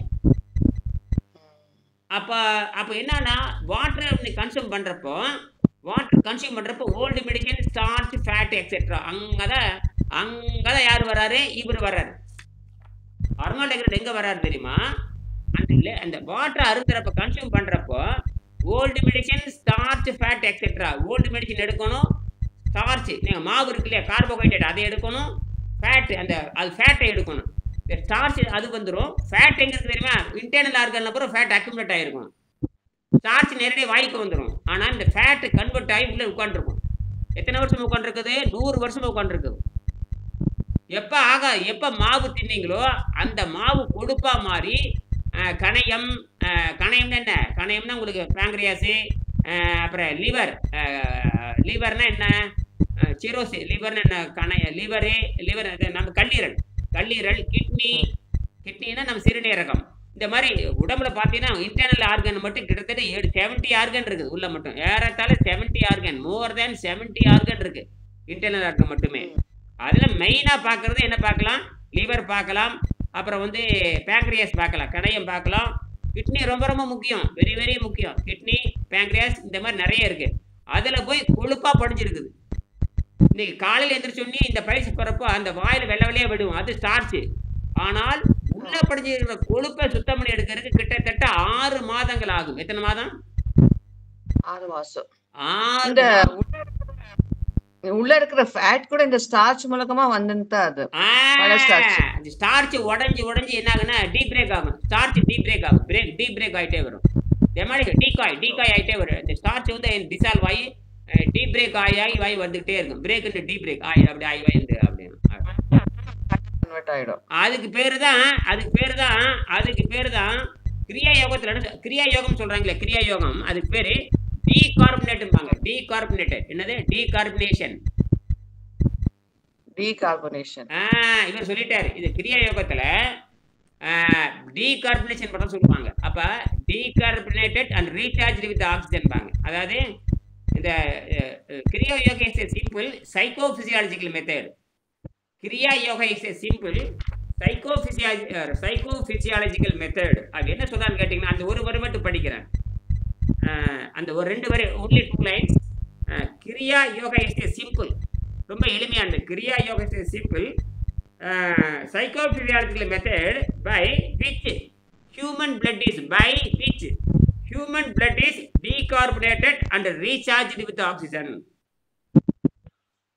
அப்ப என்னன்னா, water consume பண்றப்போ old medicine, starch, fat etcetera அங்கதான் யார் வராரு? இவர் வர்றாரு. அர்னால்ட் எங்க வர்றாரு தெரியுமா? அந்த வாட்டர் அருந்துறப்ப கன்சியூம் பண்றப்போ old medicine, starch, fat etcetera. Old medicine எடுக்கணும், ஸ்டார்ச் நீங்கள் மாவு இருக்கு இல்லையா, கார்போஹைட்ரேட் அதை எடுக்கணும், ஃபேட் அது ஃபேட்டை எடுக்கணும். ஸ்டார்ச் அது வந்துடும். ஃபேட் எங்க இருக்கு தெரியுமா? இன்டர்னல் ஆர்கன்ல அப்புறம் ஃபேட் அக்யூமுலேட் ஆகிருக்கும். ஸ்டார்ச் நேரடியாக வாய்க்கு வந்துடும். ஆனால் இந்த ஃபேட் கன்வெர்ட் ஆகி உள்ளே உட்காந்துருக்கும். எத்தனை வருஷம் உட்காந்துருக்குது? 100 வருஷம் உட்காந்துருக்குது. எப்போ மாவு தின்னீங்களோ அந்த மாவு கொழுப்பா மாறி கணையம்னா என்ன? கணையம்னா உங்களுக்கு பேங்க்ரியாஸு, அப்புறம் லிவர்னா என்ன? சிரோசி. லிவர்னா என்ன? லிவர் நம்ம கல்லீரல், கிட்னினா நம்ம சிறுநீரகம். இந்த மாதிரி உடம்புல பார்த்தீங்கன்னா இன்டர்னல் ஆர்கன் மட்டும் கிட்டத்தட்ட 70 ஆர்கன் இருக்குது உள்ள மட்டும். ஏறத்தாழ 70 ஆர்கன், மோர் தேன் 70 ஆர்கன் இருக்கு இன்டர்னல் ஆர்கன் மட்டுமே. அதில் மெயினாக பார்க்கறது என்ன பார்க்கலாம்? லிவர் பார்க்கலாம், அப்புறம் வந்து பேங்க்ரியாஸ் பார்க்கலாம், கணையம் பார்க்கலாம். கிட்னி ரொம்ப ரொம்ப முக்கியம், வெரி வெரி முக்கியம். கிட்னி, பேங்க்ரியாஸ் இந்த மாதிரி நிறைய இருக்கு. அதில் போய் கொழுப்பா படிஞ்சிருக்குது. இன்னைக்கு காலையில் எழுந்திரிச்சோடனே இந்த பயிற்சி போகிறப்போ அந்த வாயில் வெள்ளை வெள்ளையாக விடுவோம், அது ஸ்டார்ச்சு. ஆனால் உள்ள படிஞ்சிருக்கிற கொழுப்பை சுத்தம் பண்ணி எடுக்கிறதுக்கு கிட்டத்தட்ட 6 மாதங்கள் ஆகும். எத்தனை மாதம்? 6 மாசம். உள்ள இருக்கிற ஃபேட் கூட இந்த ஸ்டார்ச் மூலமா வந்துட்டா அது ஸ்டார்ச் உடைஞ்சு என்ன ஆகுனா டீப் பிரேக் ஆகும். ஸ்டார்ச் டீப் பிரேக் ஆயிட்டே வரும். டீகாய் ஆயிட்டே வரும். இந்த ஸ்டார்ச் வந்து டிசால்வ் ஆகி டீப் பிரேக் ஆகி வந்துகிட்டே இருக்கும். பிரேக் டீப் பிரேக் ஆகி அப்படி ஆகி அப்படின்னு கன்வெர்ட் ஆயிடும். அதுக்கு பேரு தான் கிரியா யோகம் சொல்றாங்களே, கிரியா யோகம். அதுக்கு பேரு டீகார்பனேட்பாங்க. என்னது? டீகார்பனேஷன். இவர் சொல்லிட்டாரு. இது கிரியா யோகத்துல டீகார்பனேஷன் பண்ண சொல்லுவாங்க. அப்ப decarbonated and recharged with oxygen பாங்க. அதாவது இந்த Kriya yoga is a simple psychophysiological method. Kriya yoga is a simple psychophysiological method. அது என்ன சொல்றான்னு கேட்டீங்கன்னா அந்த ஒரு வரி மட்டும் படிக்கிறேன். அந்த ஒரு 2 வரி only 2 lines. Kriya yoga is a simple, ரொம்ப எளிமையானது. Kriya yoga is a simple psychophysiological method by which human blood is decarbonated and recharged with oxygen.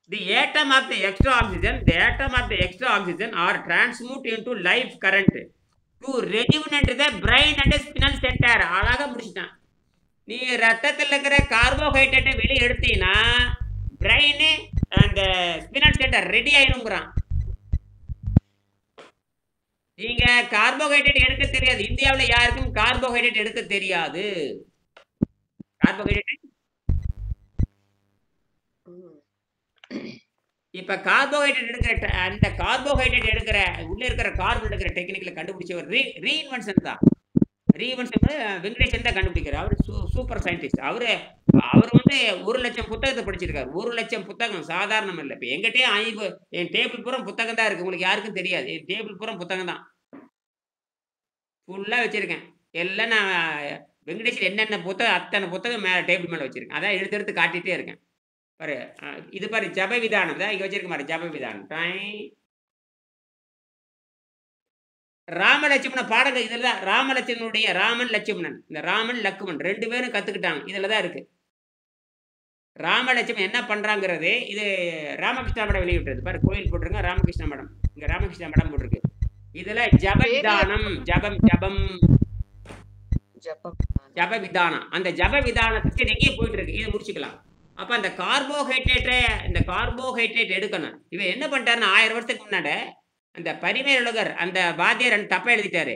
The atom of the extra oxygen are transmuted into life current to rejuvenate the brain and spinal center. அழகா முடிச்சிட்டான். நீ ரத்தத்தில் இருக்கிற கார்போஹைட்ரேட்டை வெளியே எடுத்தீங்கன்னா brain அந்த ஸ்பினல் centre ready ஆயிருங்கிறான். நீங்க carbohydrate எடுக்க தெரியாது. இந்தியாவில் யாருக்கும் கார்போஹைட்ரேட் எடுக்க தெரியாது. கார்போஹைட்ரேட் இப்ப கார்போஹைட்ரேட் எடுக்கிற அந்த கார்போஹைட்ரேட் எடுக்கிற உள்ள இருக்கிற கார்பன் எடுக்கிற டெக்னிக்ல கண்டுபிடிச்ச ஒரு ரீஇன்வென்ஷன் தான். ரீஇன்வென்ஷன் வெங்கடேஷன் தான் கண்டுபிடிக்கிறார். அவர் சூப்பர் சயின்டிஸ்ட். அவர் வந்து 1,00,000 புத்தகத்தை படிச்சிருக்காரு. 1,00,000 புத்தகம் சாதாரணம் இல்லை. இப்போ எங்கிட்டே என் டேபிள் பூரா புத்தகம் தான் இருக்கு. உங்களுக்கு யாருக்கும் தெரியாது. என் டேபிள் பூரா புத்தகம் தான் ஃபுல்லா வச்சிருக்கேன். எல்லாம் நான் வெங்கடேஷன் என்னென்ன புத்தகம் அத்தனை புத்தகம் டேபிள் மேல வச்சிருக்கேன். அதான் எடுத்து காட்டிட்டே இருக்கேன். பாரு இது பாரு ஜப விதானம் தான் இங்க வச்சிருக்க மாதிரி ஜப விதானம். ராமலட்சுமண பாடங்கள் இதுல தான். ராமலட்சுமனுடைய ராமன் லட்சுமணன், இந்த ராமன் லக்குமன் 2 பேரும் கத்துக்கிட்டாங்க. இதுலதான் இருக்கு. ராமலட்சுமன் என்ன பண்றாங்கிறது இது ராமகிருஷ்ணா மடம் வெளியிட்டது. பாரு கோயில் போட்டிருங்க, ராமகிருஷ்ணா மடம். இங்க ராமகிருஷ்ணா மடம் போட்டிருக்கு. இதுல ஜப விதானம், ஜப விதானம். அந்த ஜப விதானத்துக்கு எங்கேயே போயிட்டு இருக்கு. இதை முடிச்சுக்கலாம். அப்ப அந்த கார்போஹைட்ரேட் எடுக்கணும். இவன் என்ன பண்ணிட்டாருன்னா 1000 வருஷத்துக்கு முன்னாடி அந்த பரிமேலழகர் அந்த வாத்தியார் தப்பா எழுதிட்டாரு.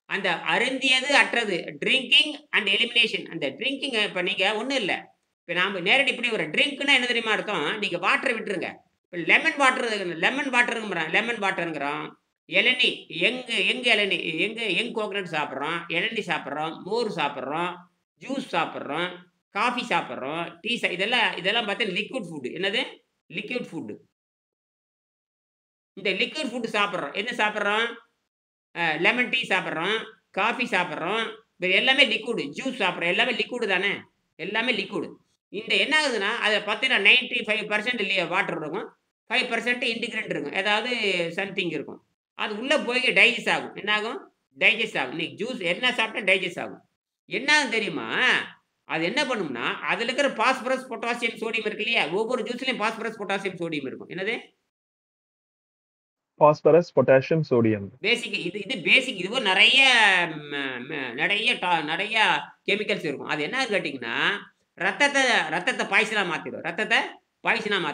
அந்த அருந்தியது அற்றது, ட்ரிங்கிங் அண்ட் எலிமினேஷன். அந்த ட்ரிங்கிங் இப்ப நீங்க ஒண்ணும் இல்லை. இப்ப நாம நேரடி இப்படி ஒரு ட்ரிங்க்னா என்ன தெரியுமா அர்த்தம்? நீங்க வாட்டரை விட்டுருங்க. இப்ப லெமன் வாட்டருங்கிறோம். இளநி எங்க இளநி எங் கோகனட் சாப்பிட்றோம், இளநி சாப்பிட்றோம், மோர் சாப்பிட்றோம், ஜூஸ் சாப்பிட்றோம், காஃபி சாப்பிட்றோம், டீ இதெல்லாம் பார்த்தா லிக்விட் ஃபுட்டு. என்னது லிக்விட் ஃபுட்டு? இந்த லிக்விட் ஃபுட்டு சாப்பிட்றோம். என்ன சாப்பிட்றோம்? லெமன் டீ சாப்பிட்றோம், காஃபி சாப்பிட்றோம், இது எல்லாமே லிக்விடு. ஜூஸ் சாப்பிட்றோம், எல்லாமே லிக்விடு தானே, எல்லாமே லிக்விடு. இந்த என்ன ஆகுதுன்னா அதை பார்த்தீங்கன்னா 95% வாட்டர் இருக்கும், 5% இன்டிகிரேட் இருக்கும், ஏதாவது சம்திங் இருக்கும். அது உள்ளே போய் டைஜஸ்ட் ஆகும். என்ன ஆகும்? டைஜஸ்ட் ஆகும். இன்னைக்கு ஜூஸ் என்ன சாப்பிட்டா டைஜஸ்ட் ஆகும். என்னன்னு தெரியுமா? அது என்ன பண்ணும்னா அதில் இருக்கிற பாஸ்பரஸ், பொட்டாசியம், சோடியம் இருக்கு இல்லையா? ஒவ்வொரு ஜூஸ்லையும் பாஸ்பரஸ், பொட்டாசியம், சோடியம் இருக்கும். என்னது? Phosphorus, potassium, sodium. பேசிக். இது பேசிக். இதுவும் நிறைய கெமிக்கல்ஸ் இருக்கும். அது என்ன கேட்டிங்கன்னா ரத்தத்தை பாய்ச்சலாக மாற்றிடும். ரத்தத்தை பாய்ச்சலாக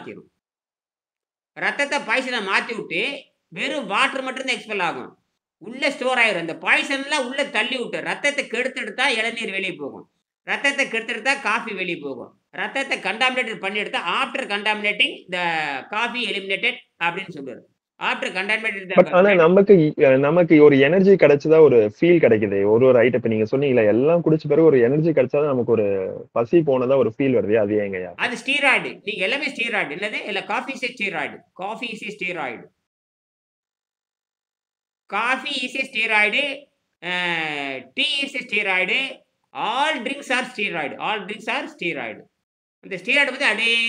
மாற்றி விட்டு வெறும் வாட்டர் மட்டும்தான் எக்ஸ்பெல் ஆகும். உள்ளே ஸ்டோர் ஆயிரும். அந்த பாய்சன்லாம் உள்ளே தள்ளி விட்டு ரத்தத்தை கெடுத்துடுத்தா இளநீர் வெளியே போகும், ரத்தத்தை கெடுத்துடுத்தா காஃபி வெளியே போகும். ரத்தத்தை கண்டாமினேட்டட் பண்ணி எடுத்தா ஆஃப்டர் கண்டாமினேட்டிங் த காஃபி எலிமினேட்டட் அப்படின்னு சொல்லுவார். After contaminated. ஆனா நமக்கு ஒரு எனர்ஜி கிடைச்சதா ஒரு ஃபீல் கிடைக்குது. ஒரு ஐட்டம் இப்ப நீங்க சொன்னீங்களா, எல்லாம் குடிச்ச பிறகு ஒரு எனர்ஜி கிடைச்சாதான் நமக்கு ஒரு பசி போனதா ஒரு ஃபீல் வருது. அது ஏங்கயா? அது ஸ்டீராய்டு. நீங்க எல்லாமே ஸ்டீராய்டு. என்னது? இல்ல coffee is steroid. Coffee is steroid. Coffee is a steroid, tea is a steroid, all drinks are steroid. அந்த ஸ்டீராய்டு பத்தி அப்படியே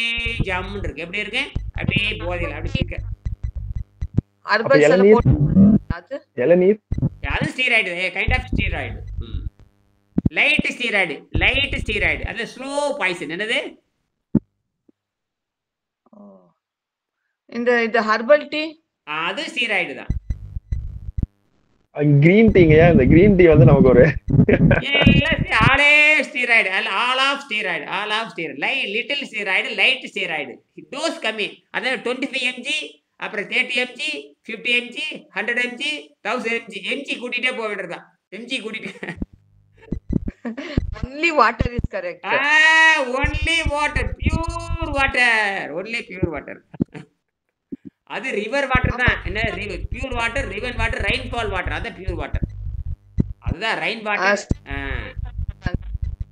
ஜம்முன்னு இருக்கு. எப்படி இருக்கு? அப்படியே போதையில் அப்படி இருக்கு. இளநீர் அது steroid, kind of steroid. Light steroid. அது ஸ்லோ பாய்சன். என்னது? இந்த ஹெர்பல் டீ அது ஸ்டீராய்டு தான். கிரீன் டீங்கயா? இந்த கிரீன் டீ வந்து நமக்கு ஒரு all of steroid, little steroid, light steroid. Dose கம்மி. அதாவது 25 mg, அப்புறம் 30 mg, 50 mg, 100 mg, 1000 mg. mg கூட்டிட்டே போக வேண்டியதுதான். mg கூட்டிட்டு only water is correct. only water, pure water. அது ரிவர் வாட்டர் தான். என்ன pure water, river water, rainfall water, அதான் பியூர் வாட்டர். அதுதான் ரெயின் வாட்டர்.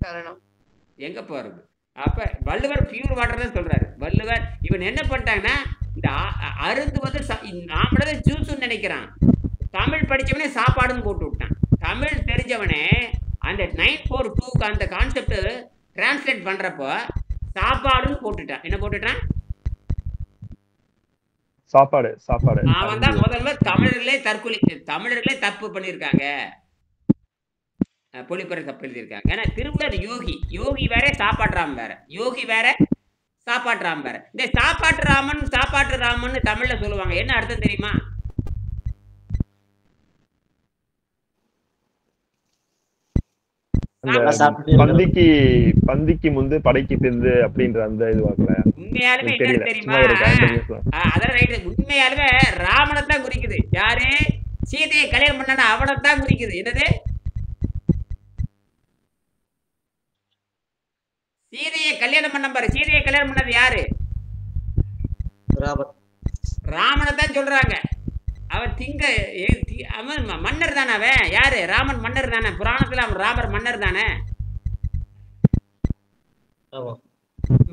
காரணம் எங்க போறது? அப்ப வள்ளுவர் பியூர் வாட்டர் தான் சொல்றாரு. வள்ளுவர் இவன் என்ன பண்ணிட்டாங்கன்னா இந்த அருந்துவது நாமளே ஜூஸ்ன்னு நினைக்கிறான். தமிழ் படிச்சவனே சாப்பாடுன்னு போட்டு விட்டான். தமிழ் தெரிஞ்சவனே அந்த 942க்கு அந்த கான்செப்ட் டிரான்ஸ்லேட் பண்றப்போ சாப்பாடுன்னு போட்டுட்டான். என்ன போட்டுட்டான்? சாப்பாடு சாப்பாடு. அவன் தான் முதல்ல தமிழர்களே தப்பு பண்ணியிருக்காங்க, பொழிப்புரை தப்பு எழுதியிருக்காங்க. ஏன்னா திருமூலர் யோகி வேற, சாப்பாட்டு வேற. யோகி வேற, சாப்பாட்டு வேற. இந்த சாப்பாட்டு ராமன் தமிழ்ல சொல்லுவாங்க. என்ன அர்த்தம் தெரியுமா? பந்திக்கு முந்து படைக்கு பிந்து அப்படின்ற அந்த இதுவாங்கல. உண்மையாலுமே என்ன தெரியுமா? அதான் ரைட். உண்மையாலுமே ராமனைத்தான் குறிக்குது. யாரு சீதையை கல்யாணம் பண்ணா அவனைத்தான் குறிக்குது. என்னது? சீதையை கல்யாணம் பண்ண பாரு. சீதையை கல்யாணம் பண்ணது யாரு? ராமனை தான் சொல்றாங்க. அவன் அவன் மன்னர் தானே. அவன் யாரு? ராமன் மன்னர் தானே. புராணத்துல அவன் ராமர் மன்னர் தானே.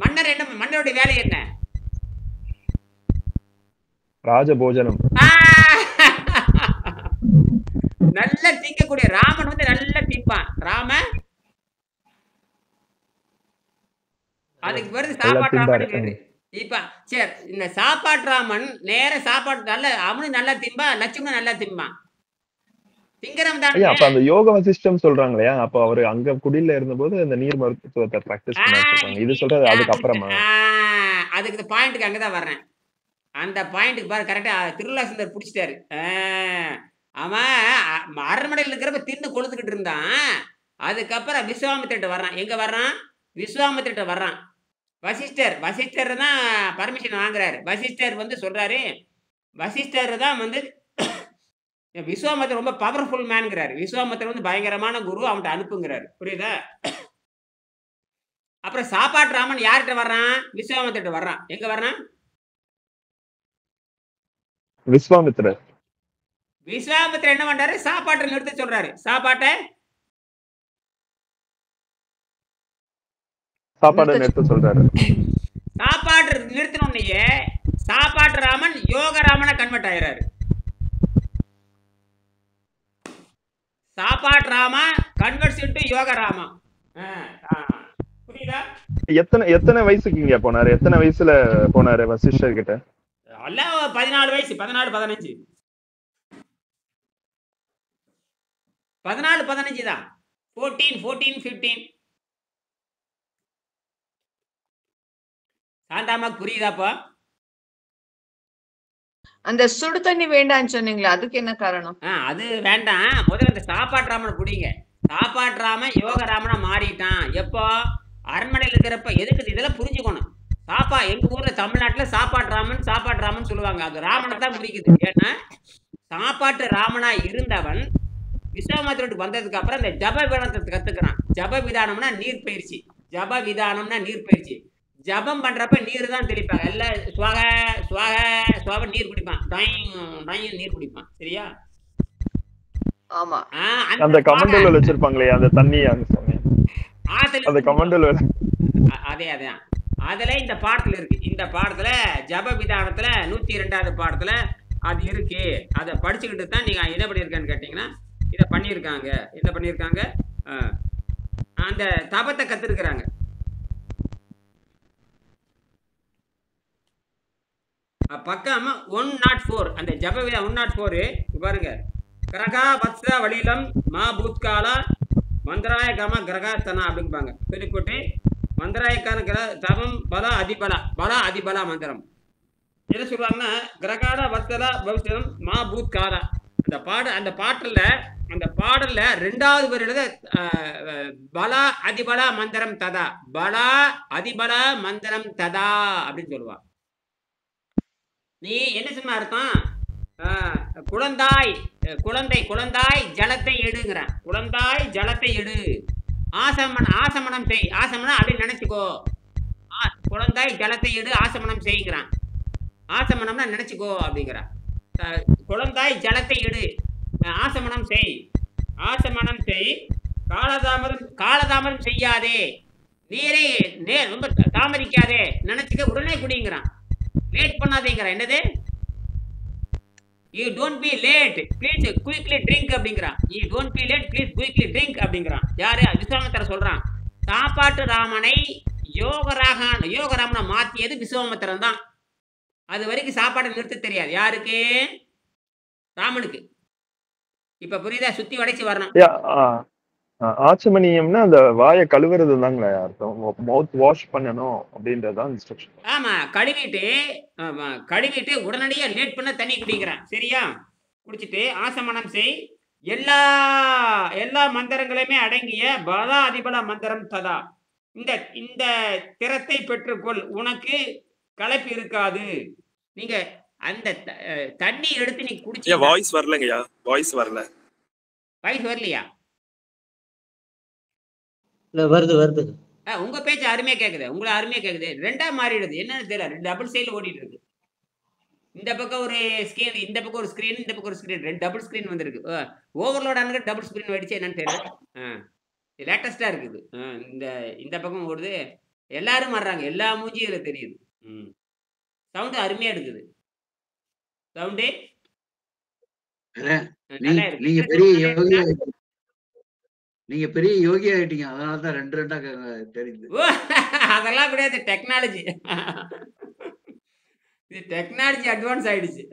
மன்னர் என்ன? மன்னருடைய வேலை என்ன? ராஜபோஜனம். நல்ல திங்கக்கூடிய ராமன் வந்து நல்ல திம்பான். அதுக்கு பிறகு சாப்பாட்டு ராமன். இப்ப சரி, இந்த சாப்பாட்டு ராமன் நேர சாப்பாடு நல்ல அவனும் நல்லா திம்பா, லட்சுமணன் நல்லா திம்பான். திங்கரம் தான். அப்ப அந்த யோக வசிஷ்டம் சொல்றாங்களே, அப்ப அவரு அங்க குடியில இருந்தபோது அந்த நீர் மருத்துவத்தை பிராக்டிஸ் பண்ணாங்க. இது சொல்றது அதுக்கு அப்புறமா? அதுக்கு பாயிண்ட்க்கு அங்கதான் வர்றேன். அந்த பாயிண்ட்டுக்கு பாரு, கரெக்டா திருவிழா சுந்தர் பிடிச்சிட்டாரு. அவன் அரண்மனையில் இருக்கிறப்ப தின்னு கொழுத்துக்கிட்டு இருந்தான். அதுக்கப்புறம் விஸ்வாமித்திரட்ட வர்றான். எங்க வர்றான்? விஸ்வாமித்திரட்ட வர்றான். வசிஷ்டர் தான் பர்மிஷன் வாங்குறாரு. வசிஷ்டர் வந்து சொல்றாரு, வசிஷ்டர் தான் வந்து விஸ்வாமித்திரர் ரொம்ப பவர்ஃபுல் மேன்ங்கிறாரு. விஸ்வாமித்திரர் வந்து பயங்கரமான குரு, அவன்கிட்ட அனுப்புங்கிறாரு. புரியுதா? அப்புறம் சாப்பாட்டு ராமன் யார்கிட்ட வர்றான்? விஸ்வாமித்திரட்ட வர்றான். எங்க வர்றான்? விஸ்வாமித்திரர் என்ன பண்றாரு? சாப்பாட்டை நிறுத்த சொல்றாரு. சாப்பாடு நிறுத்த சொல்றாரு. சாப்பாடு நிறுத்தினோடனே சாப்பாட்டு ராமன் யோக ராமனா கன்வெர்ட் ஆயிராரு. சாப்பாட்டு ராமா கன்வெர்ட்ஸ் இன்டு யோக ராமா. புரியுதா? எத்தனை வயசுக்கு இங்க போனாரு? எத்தனை வயசுல போனாரு வசிஷ்டர் கிட்ட? அல்ல 14 வயசு, 14 15 14 15 தான். 14 15. சாந்தாமா புரியுதாப்பா? அந்த சுடு தண்ணி வேண்டாம்னு சொன்னீங்களா, அதுக்கு என்ன காரணம்? அது வேண்டாம். முதல்ல இந்த சாப்பாட்டு ராமனை குடிங்க. சாப்பாட்டு ராமன் யோக ராமனா மாறிட்டான். எப்போ? அரண்மனையில் இருக்கிறப்ப. எதுக்கு இதெல்லாம் புரிஞ்சுக்கணும். எங்க ஊர்ல தமிழ்நாட்டுல சாப்பாட்டு ராமன் சொல்லுவாங்க. அது ராமனை தான் குறிக்குது. ஏன்னா சாப்பாட்டு ராமனா இருந்தவன் விஸ்வாமித்திரனுக்கு வந்ததுக்கு அப்புறம் இந்த ஜப விதானத்தை கத்துக்கிறான். ஜப விதானம்னா நீர் பயிற்சி. ஜபம் பண்றப்ப நீர் தான் தெளிப்பாங்க. எல்லாம் சுவாக நீர் குடிப்பான். நீர் குடிப்பான். சரியா? ஆமா. அந்த கமண்டல் வச்சிருப்பாங்களே அந்த தண்ணி, அந்த கமண்டல். அதே அதுல இந்த பாடத்துல இருக்கு. இந்த பாடத்துல ஜப விதானத்துல 102வது பாடத்துல அது இருக்கு. அதை படிச்சுக்கிட்டு தான் நீங்க என்ன பண்ணிருக்கான்னு கேட்டீங்கன்னா இதை பண்ணியிருக்காங்க. என்ன பண்ணியிருக்காங்க? அந்த தபத்தை கத்துருக்குறாங்க. பக்கம் 104 அந்த ஜபவிதா 104 பாருங்க. கிரகா வத்ச வலிலம் மா பூத்காலா மந்திராய கம கிரகாஸ்தனா அப்படிம்பாங்க. சொல்லிப்போட்டு மந்திராயக்கான தவம் பல அதிபலா மந்திரம் என்ன சொல்றாங்கன்னா கிரகாட வத்சலா பவிஷ்யம் மா பூத்காலா. அந்த பாடல்ல 2வது வரியில பலா அதிபலா மந்திரம் ததா, பலா அதிபலா மந்திரம் ததா அப்படின்னு சொல்லுவா. நீ என்ன சொன்ன அர்த்தம்? குழந்தாய் ஜலத்தை எடுங்கிற. குழந்தாய் ஜலத்தை எடு. ஆசமனம் செய். ஆசமனம் அப்படின்னு நினைச்சுக்கோ. குழந்தாய் ஜலத்தை எடு ஆசமனம் செய்கிறான். ஆசமனம்னா நினைச்சுக்கோ அப்படிங்கிறான். குழந்தாய் ஜலத்தை எடு ஆசமனம் செய். ஆசமனம் செய், காலதாமதம் செய்யாதே, நீரே ரொம்ப தாமதிக்காதே, நினைச்சுக்க உடனே குடிங்கிறான். லேட் பண்ணாதேங்கிறான். என்னது? You don't be late, please quickly drink அப்படிங்கிறான். You don't be late, please quickly drink அப்படிங்கிறான். யாரு? விஸ்வாமித்திரர் சொல்றான். சாப்பாட்டு ராமனை யோகராமனை மாத்தியது விஸ்வாமித்திரன் தான். அது வரைக்கும் சாப்பாடை நிறுத்த தெரியாது. யாருக்கு? ராமனுக்கு. இப்ப புரியுதா? சுத்தி வடைச்சு வரணும். ஆச்சமனியம்னா அந்த வாயை கழுவுறது தாங்களா அர்த்தம்? மவுத் வாஷ் பண்ணணும் அப்படின்றதான் இன்ஸ்ட்ரக்ஷன். ஆமா, கழுவிட்டு உடனடியா லேட் பண்ண தண்ணி குடிக்கிறான். சரியா? குடிச்சிட்டு ஆசமனம் செய், எல்லா மந்திரங்களையுமே அடங்கிய பலா அதிபல மந்திரம் ததா, இந்த திறத்தை பெற்றுக்கொள், உனக்கு களைப்பு இருக்காது. நீங்க அந்த தண்ணி எடுத்து நீ குடிச்சு. வாய்ஸ் வரலங்கய்யா, வாய்ஸ் வரல. வாய்ஸ் வரலையா? வருது. உங்க பேச்சு அருமையா கேக்குது, உங்களை அருமையா கேக்குது. ரெண்டா மாறிடுது. என்னன்னு தெரியல, டபுள் சைடுல ஓடிட்டு இருக்கு. இந்த பக்கம் ஒரு ஸ்கிரீன், இந்த பக்கம் ஒரு ஸ்கிரீன், இந்த பக்கம் ஒரு ஸ்கிரீன், ரெண்டு டபுள் ஸ்கிரீன் வந்திருக்கு. ஓவர்லோட் ஆனது டபுள் ஸ்கிரீன் ஆயிடுச்சு. என்னன்னு தெரியல. லேட்டஸ்டா இருக்குது. இந்த பக்கம் ஓடுது. எல்லாரும் மாறுறாங்க. எல்லா மூஞ்சியும் இதுல தெரியுது. சவுண்டு அருமையா எடுக்குது. சவுண்டு நல்லா இருக்கு. நீங்க பெரிய யோகி ஆயிட்டீங்க, அதனாலதான் ரெண்டு ரெண்டா தெரியுது. அதெல்லாம் கிடையாது, டெக்னாலஜி. இது டெக்னாலஜி அட்வான்ஸ் ஆயிடுச்சு.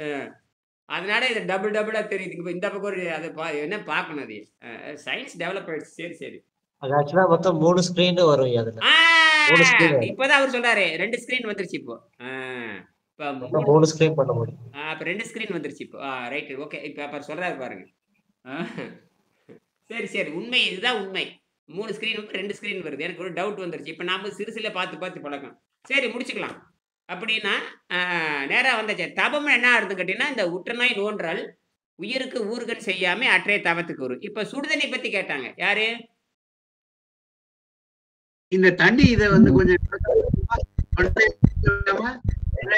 அதனால இது டபுளா தெரியுது. இப்போ இந்த பக்கம் ஒரு அதை என்ன பார்க்கணும், அது சயின்ஸ் டெவலப் ஆயிடுச்சு. சரி. அது ஆக்சுவலா மொத்தம் 3 ஸ்கிரீன் வரும் அதுல. 3 ஸ்கிரீன். இப்பதான் அவர் சொல்றாரு 2 ஸ்கிரீன் வந்துருச்சு. இப்போ 3 ஸ்கிரீன் பண்ண முடியும். அப்ப 2 ஸ்கிரீன் வந்துருச்சு இப்போ. Right, okay. இப்ப அவர் சொல்றாரு பாருங்க. சரி, உண்மை, இதுதான் உண்மை. 3 ஸ்கிரீன் 2 ஸ்கிரீன் வருது. எனக்கு ஒரு டவுட் வந்துருச்சு. இப்போ நாம சிறுசில பார்த்து பழக்கம். சரி, முடிச்சுக்கலாம். அப்படின்னா நேராக வந்தாச்சு. தபம் என்ன அர்த்தம் கேட்டீங்கன்னா, இந்த உற்றநாய் நோன்றால் உயிருக்கு ஊர்கன் செய்யாம அற்றைய தவத்துக்கு வரும். இப்ப சுடுதண்ணி பத்தி கேட்டாங்க. யாரு? இந்த தண்ணி இதை வந்து கொஞ்சம்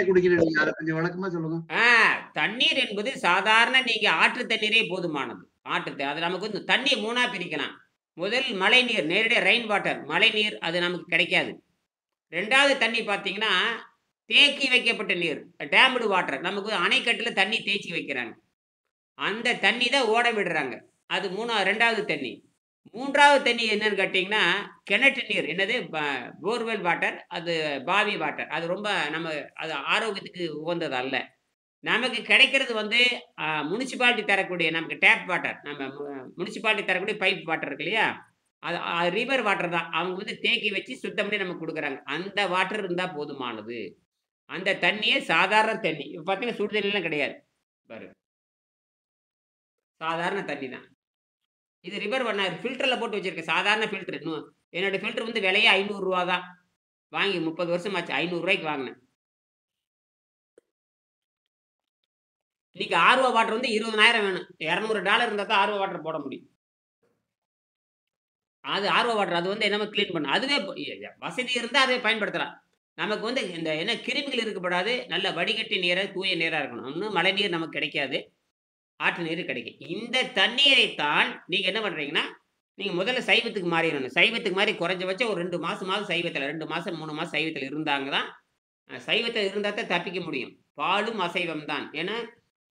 குடிக்கிறீங்க, அதை கொஞ்சம் வழக்கமா சொல்லுங்க. தண்ணீர் என்பது சாதாரண நீங்க ஆற்று தண்ணீரே போதுமானது. அது நமக்கு வந்து தண்ணி 3ஆ பிரிக்கலாம். முதல் மழை நீர், நேரடியாக ரெயின் வாட்டர், மழை நீர், அது நமக்கு கிடைக்காது. 2வது தண்ணி பார்த்தீங்கன்னா தேக்கி வைக்கப்பட்ட நீர், டேம்டு வாட்டர். நமக்கு அணைக்கட்டில் தண்ணி தேய்ச்சி வைக்கிறாங்க, அந்த தண்ணி தான் ஓட விடுறாங்க. அது 2வது தண்ணி. 3வது தண்ணி என்னன்னு கேட்டிங்கன்னா கிணற்று நீர். என்னது? போர்வெல் வாட்டர், அது பாவி வாட்டர். அது ரொம்ப அது ஆரோக்கியத்துக்கு உகந்தது அல்ல. நமக்கு கிடைக்கிறது வந்து முனிசிபாலிட்டி தரக்கூடிய நமக்கு டேப் வாட்டர், நம்ம முனிசிபாலிட்டி தரக்கூடிய பைப் வாட்டர் இருக்கு இல்லையா, அது ரிவர் வாட்டர் தான். அவங்க வந்து தேக்கி வச்சு சுத்தம் பண்ணி நமக்கு கொடுக்குறாங்க. அந்த வாட்டர் இருந்தால் போதுமானது. அந்த தண்ணியே சாதாரண தண்ணி. இப்போ பார்த்தீங்கன்னா சுடு தண்ணிலாம் கிடையாது பாரு, சாதாரண தண்ணி தான். இது ரிவர் வாட்டர், ஃபில்டரில் போட்டு வச்சிருக்கேன். சாதாரண ஃபில்டர். என்னோட ஃபில்டர் வந்து விலையே 500 ரூபா தான். வாங்கி 30 வருஷம் ஆச்சு. 500 ரூபாய்க்கு வாங்கினேன். இன்னைக்கு ஆர்வ வாட்டர் வந்து 20,000 வேணும். $200 இருந்தால் தான் ஆர்வ வாட்டர் போட முடியும். அது ஆர்வ வாட்டர், அது வந்து என்ன கிளீன் பண்ணும். அதுவே வசதி இருந்தால் அதை பயன்படுத்தலாம். நமக்கு வந்து இந்த என்ன கிருமிகள் இருக்கப்படாது. நல்ல வடிகட்டி நீராக, தூய நீராக இருக்கணும். இன்னும் மழை நீர் நமக்கு கிடைக்காது, ஆற்று நீர் கிடைக்கும். இந்த தண்ணீரைத்தான் நீங்கள் என்ன பண்ணுறீங்கன்னா, நீங்கள் முதல்ல சைவத்துக்கு மாறிடணும். சைவத்துக்கு மாறி குறைஞ்சபட்சம் ஒரு 2 மாதமாவது சைவத்தில், 2 மாதம் 3 மாதம் சைவத்தில் இருந்தாங்க தான், சைவத்தில் இருந்தால் தான் தப்பிக்க முடியும். பாலும் அசைவம் தான். ஏன்னா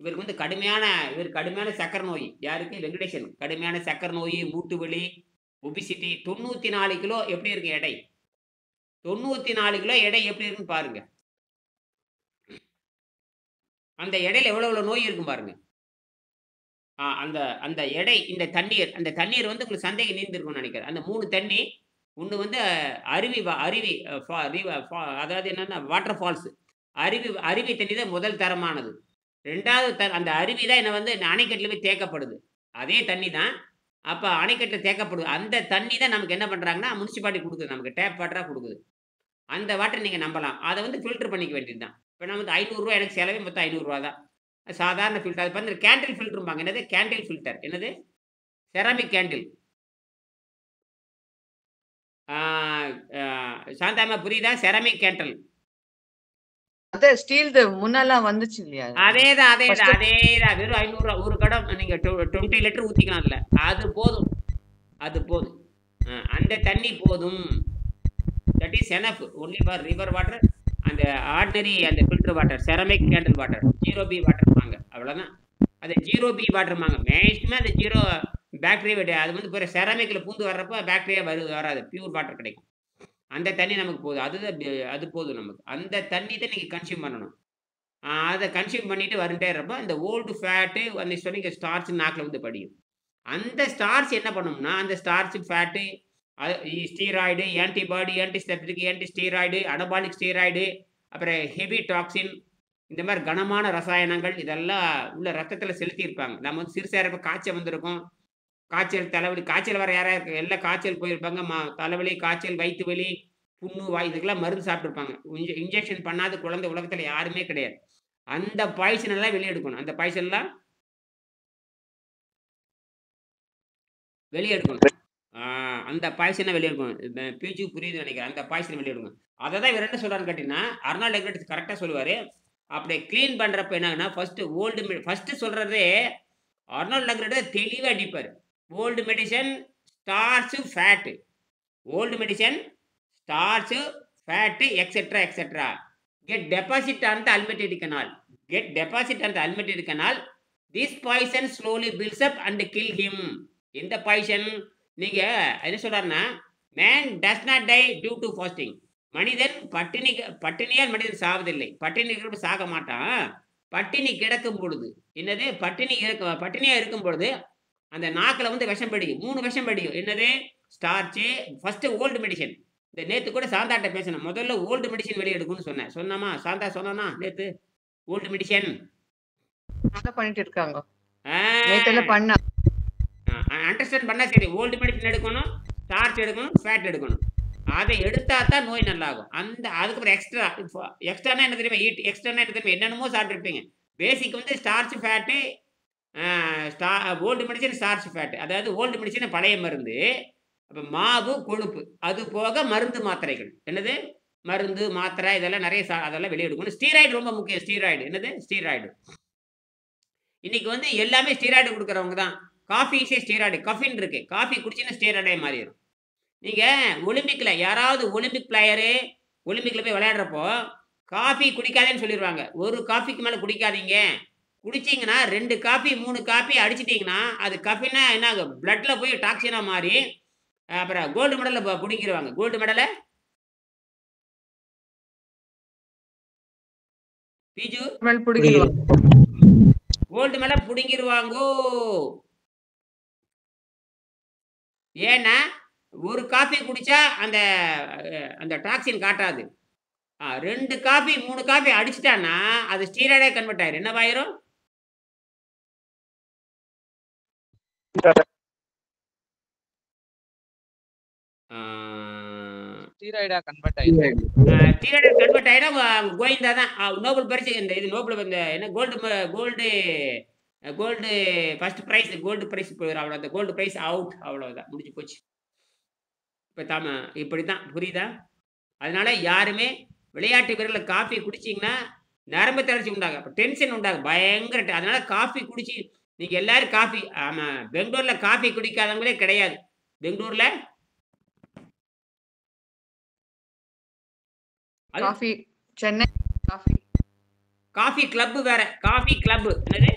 இவருக்கு வந்து கடுமையான சக்கரை நோய். யாருக்கு? வெங்கடேசன். கடுமையான சக்கரை நோய், மூட்டு வலி, ஒபிசிட்டி. 94 கிலோ. எப்படி இருக்கு எடை? 94 கிலோ எடை எப்படி இருக்குன்னு பாருங்க. அந்த எடையில எவ்வளவு நோய் இருக்கும் பாருங்க. அந்த எடை, இந்த தண்ணீர் வந்து உங்களுக்கு சந்தேகம் நீந்திருக்கும்னு நினைக்கிறேன். அந்த 3 தண்ணி, ஒன்று வந்து அருவி, அதாவது என்னன்னா வாட்டர் ஃபால்ஸ், அருவி தண்ணி தான் முதல் தரமானது. 2வது அந்த அருவி தான் என்ன வந்து அணைக்கட்டில் போய் தேக்கப்படுது. அதே தண்ணி தான் அப்போ அணைக்கட்டில் தேக்கப்படுது. அந்த தண்ணி தான் நமக்கு என்ன பண்ணுறாங்கன்னா முனிசிபாலிட்டி கொடுக்குது, நமக்கு டேப் வாட்டராக கொடுக்குது. அந்த வாட்டர் நீங்கள் நம்பலாம். அதை வந்து ஃபில்டர் பண்ணிக்க வேண்டியது தான். இப்போ நான் வந்து 500 ரூபா எனக்கு செலவே, மொத்தம் 500 ரூபா தான். சாதாரண ஃபில்டர். அது வந்து கேண்டில் ஃபில்டரும்பாங்க. என்னது? Candle filter. என்னது? Ceramic candle. சாந்தாமா புரியுதா? Ceramic candle. அதான் ஸ்டீல் முன்னெல்லாம் வந்துச்சு இல்லையா அதேதான் ஃபர்ஸ்ட் வெறும் 500 ரூபா ஒரு கடம் நீங்க 20 லிட்டர் ஊத்திக்கலாம் அதுல. அது போதும் அந்த தண்ணி போதும். That is enough only for river water. அந்த ஆர்டினரி அந்த filter water, ceramic candle water, 0B வாட்டர்மாங்க. அவ்வளோதான். அது 0B வாட்டர்மாங்க. மேக்ஸிமம் அந்த 0 பாக்டீரியா அது வந்து பிற செரமிக்கில் பூந்து வர்றப்போ பாக்டீரியா வராது, பியூர் வாட்டர் கிடைக்கும். அந்த தண்ணி நமக்கு போதும். அது போதும் நமக்கு. அந்த தண்ணி தான் நீங்கள் கன்சியூம் பண்ணணும். அதை கன்சியூம் பண்ணிட்டு வந்துட்டே இருப்போம். இந்த ஓல்டு ஃபேட்டு அந்த சொன்னீங்க ஸ்டார்ச் நாக்கில் வந்து படியும். அந்த ஸ்டார்ச் என்ன பண்ணும்னா அந்த starch fat steroid, antibody, antiseptic, anti steroid, anabolic steroid, அப்புறம் ஹெவி டாக்ஸின், இந்த மாதிரி கனமான ரசாயனங்கள் இதெல்லாம் உள்ள ரத்தத்தில் செலுத்தியிருப்பாங்க. நம்ம வந்து சிறுசாக காய்ச்சல் வந்திருக்கும், காய்ச்சல் தலைவலி, காய்ச்சல் வர யாராக இருக்கு எல்லாம் காய்ச்சல் போயிருப்பாங்க. தலைவலி, காய்ச்சல், வயிற்று வலி, புண்ணு, வாய் இதுக்கெல்லாம் மருந்து சாப்பிட்ருப்பாங்க. இன்ஜெக்ஷன் பண்ணாத குழந்தை உலகத்தில் யாருமே கிடையாது. அந்த பாய்சன் எல்லாம் வெளியெடுக்கணும். அந்த பாய்சன்லாம் வெளியெடுக்கணும். அந்த பாய்சனை வெளியெடுக்கணும். பிஜு புரியுது நினைக்கிறேன். அந்த பாய்சனை வெளியெடுக்கணும். அதை தான் இவர் என்ன சொல்கிறான்னு கேட்டிங்கன்னா அர்னால்ட் எக்ரட் கரெக்டாக சொல்லுவார். அப்படி க்ளீன் பண்ணுறப்ப என்னன்னா ஃபஸ்ட்டு சொல்கிறதே அர்னால்ட் எக்ரட் தெளிவாக அடிப்பார். Old medicine, starch, fat, old medicine, starch, fat, etcetera etcetera get deposit on the alimentary canal. This poison slowly builds up and kill him. இந்த பாய்சன் நீங்க என்ன சொல்றாருன்னா man does not die due to fasting. மனிதன் பட்டினியால் மனிதன் சாவதில்லை. பட்டினி சாக மாட்டான். பட்டினி கிடக்கும் பொழுது என்னது பட்டினியா இருக்கும் பொழுது அந்த நாக்கில் வந்து விஷம் படிக்கும். 3 விஷம் படிக்கும். என்னது ஸ்டார்ச்சு, ஃபர்ஸ்ட் ஓல்டு மெடிசன். இந்த நேற்று கூட சாந்தாட்ட பேசணும். முதல்ல ஓல்டு மெடிசன் வெளியே எடுக்கும்னு சொன்னாமா சாந்தா சொன்னா நேற்று ஓல்டு மெடிசன் பண்ணிட்டு இருக்காங்க. நேத்துல பண்ண அண்டர்ஸ்டாண்ட் பண்ணா சரி. ஓல்டு மெடிசன் எடுக்கணும், ஸ்டார்ச் எடுக்கணும், ஃபேட் எடுக்கணும். அதை எடுத்தா தான் நோய் நல்லாகும். அதுக்கப்புறம் எக்ஸ்ட்ரானா என்ன தெரியுமா? எக்ஸ்ட்ரானா என்ன தெரியுமா? என்னென்னமோ சாப்பிட்டுருப்பீங்க. பேசிக் வந்து starch, fat, old medicine, starch, fat. அதாவது ஓல்டு மெடிசன் பழைய மருந்து, அப்போ மாவு, கொழுப்பு, அது போக மருந்து மாத்திரைகள். என்னது மருந்து மாத்திரை இதெல்லாம் நிறைய அதெல்லாம் வெளியே எடுக்கணும். ஸ்டீராய்டு ரொம்ப முக்கியம். ஸ்டீராய்டு என்னது ஸ்டீராய்டு. இன்னைக்கு வந்து எல்லாமே ஸ்டீராய்டு கொடுக்குறவங்க தான். காஃபிஸே ஸ்டீராய்டு, கஃபின் இருக்கு. காஃபி குடிச்சின்னா ஸ்டீராய்டே மாறிடும். நீங்கள் ஒலிம்பிக்கில் யாராவது ஒலிம்பிக் பிளேயரு ஒலிம்பிக்கில் போய் விளையாடுறப்போ காஃபி குடிக்காதேன்னு சொல்லிடுவாங்க. ஒரு காஃபிக்கு மேலே குடிக்காதீங்க. குடிச்சிங்கன்னா 2 காஃபி 3 காஃபி அடிச்சிட்டிங்கன்னா அது கஃபின்னா என்ன ஆகும்? பிளட்டில் போய் டாக்ஸினாக மாறி அப்புறம் கோல்டு மெடலில் பிடிக்கிடுவாங்க. கோல்டு மெடலை பிஜு கோல்டு மெடல் பிடிங்கிடுவாங்கோ. ஏன்னா ஒரு காஃபி குடிச்சா அந்த டாக்ஸின் காட்டாது. 2 காஃபி 3 காஃபி அடிச்சிட்டான்னா அது ஸ்டீராய்டே கன்வெர்ட் ஆயிரும். என்னவாயிரும்? ஸ்டீராய்டா கன்வெர்ட் ஆயிடும். ஸ்டீராய்டு கன்வெர்ட் ஆயிடும். கோவிந்தா தான் நோபல் பரிசு. இது நோபல் என்ன gold first prize, gold prize போயிடும். அவ்வளோ அந்த கோல்டு ப்ரைஸ் அவுட். அவ்வளோதான், முடிஞ்சு போச்சு. இப்போ இப்படி தான் புரியுதா? அதனால யாருமே விளையாட்டு வீரர்கள் காஃபி குடிச்சிங்கன்னா நரம்பு தளர்ச்சி உண்டாகும், அப்போ டென்ஷன் உண்டாகும் பயங்கர. அதனால காஃபி குடிச்சு நீங்கள் எல்லாரும் காஃபி, ஆமாம் பெங்களூரில் காஃபி குடிக்காதவங்களே கிடையாது. பெங்களூரில் காஃபி, சென்னை காஃபி கிளப் வேற. காஃபி கிளப் என்னது?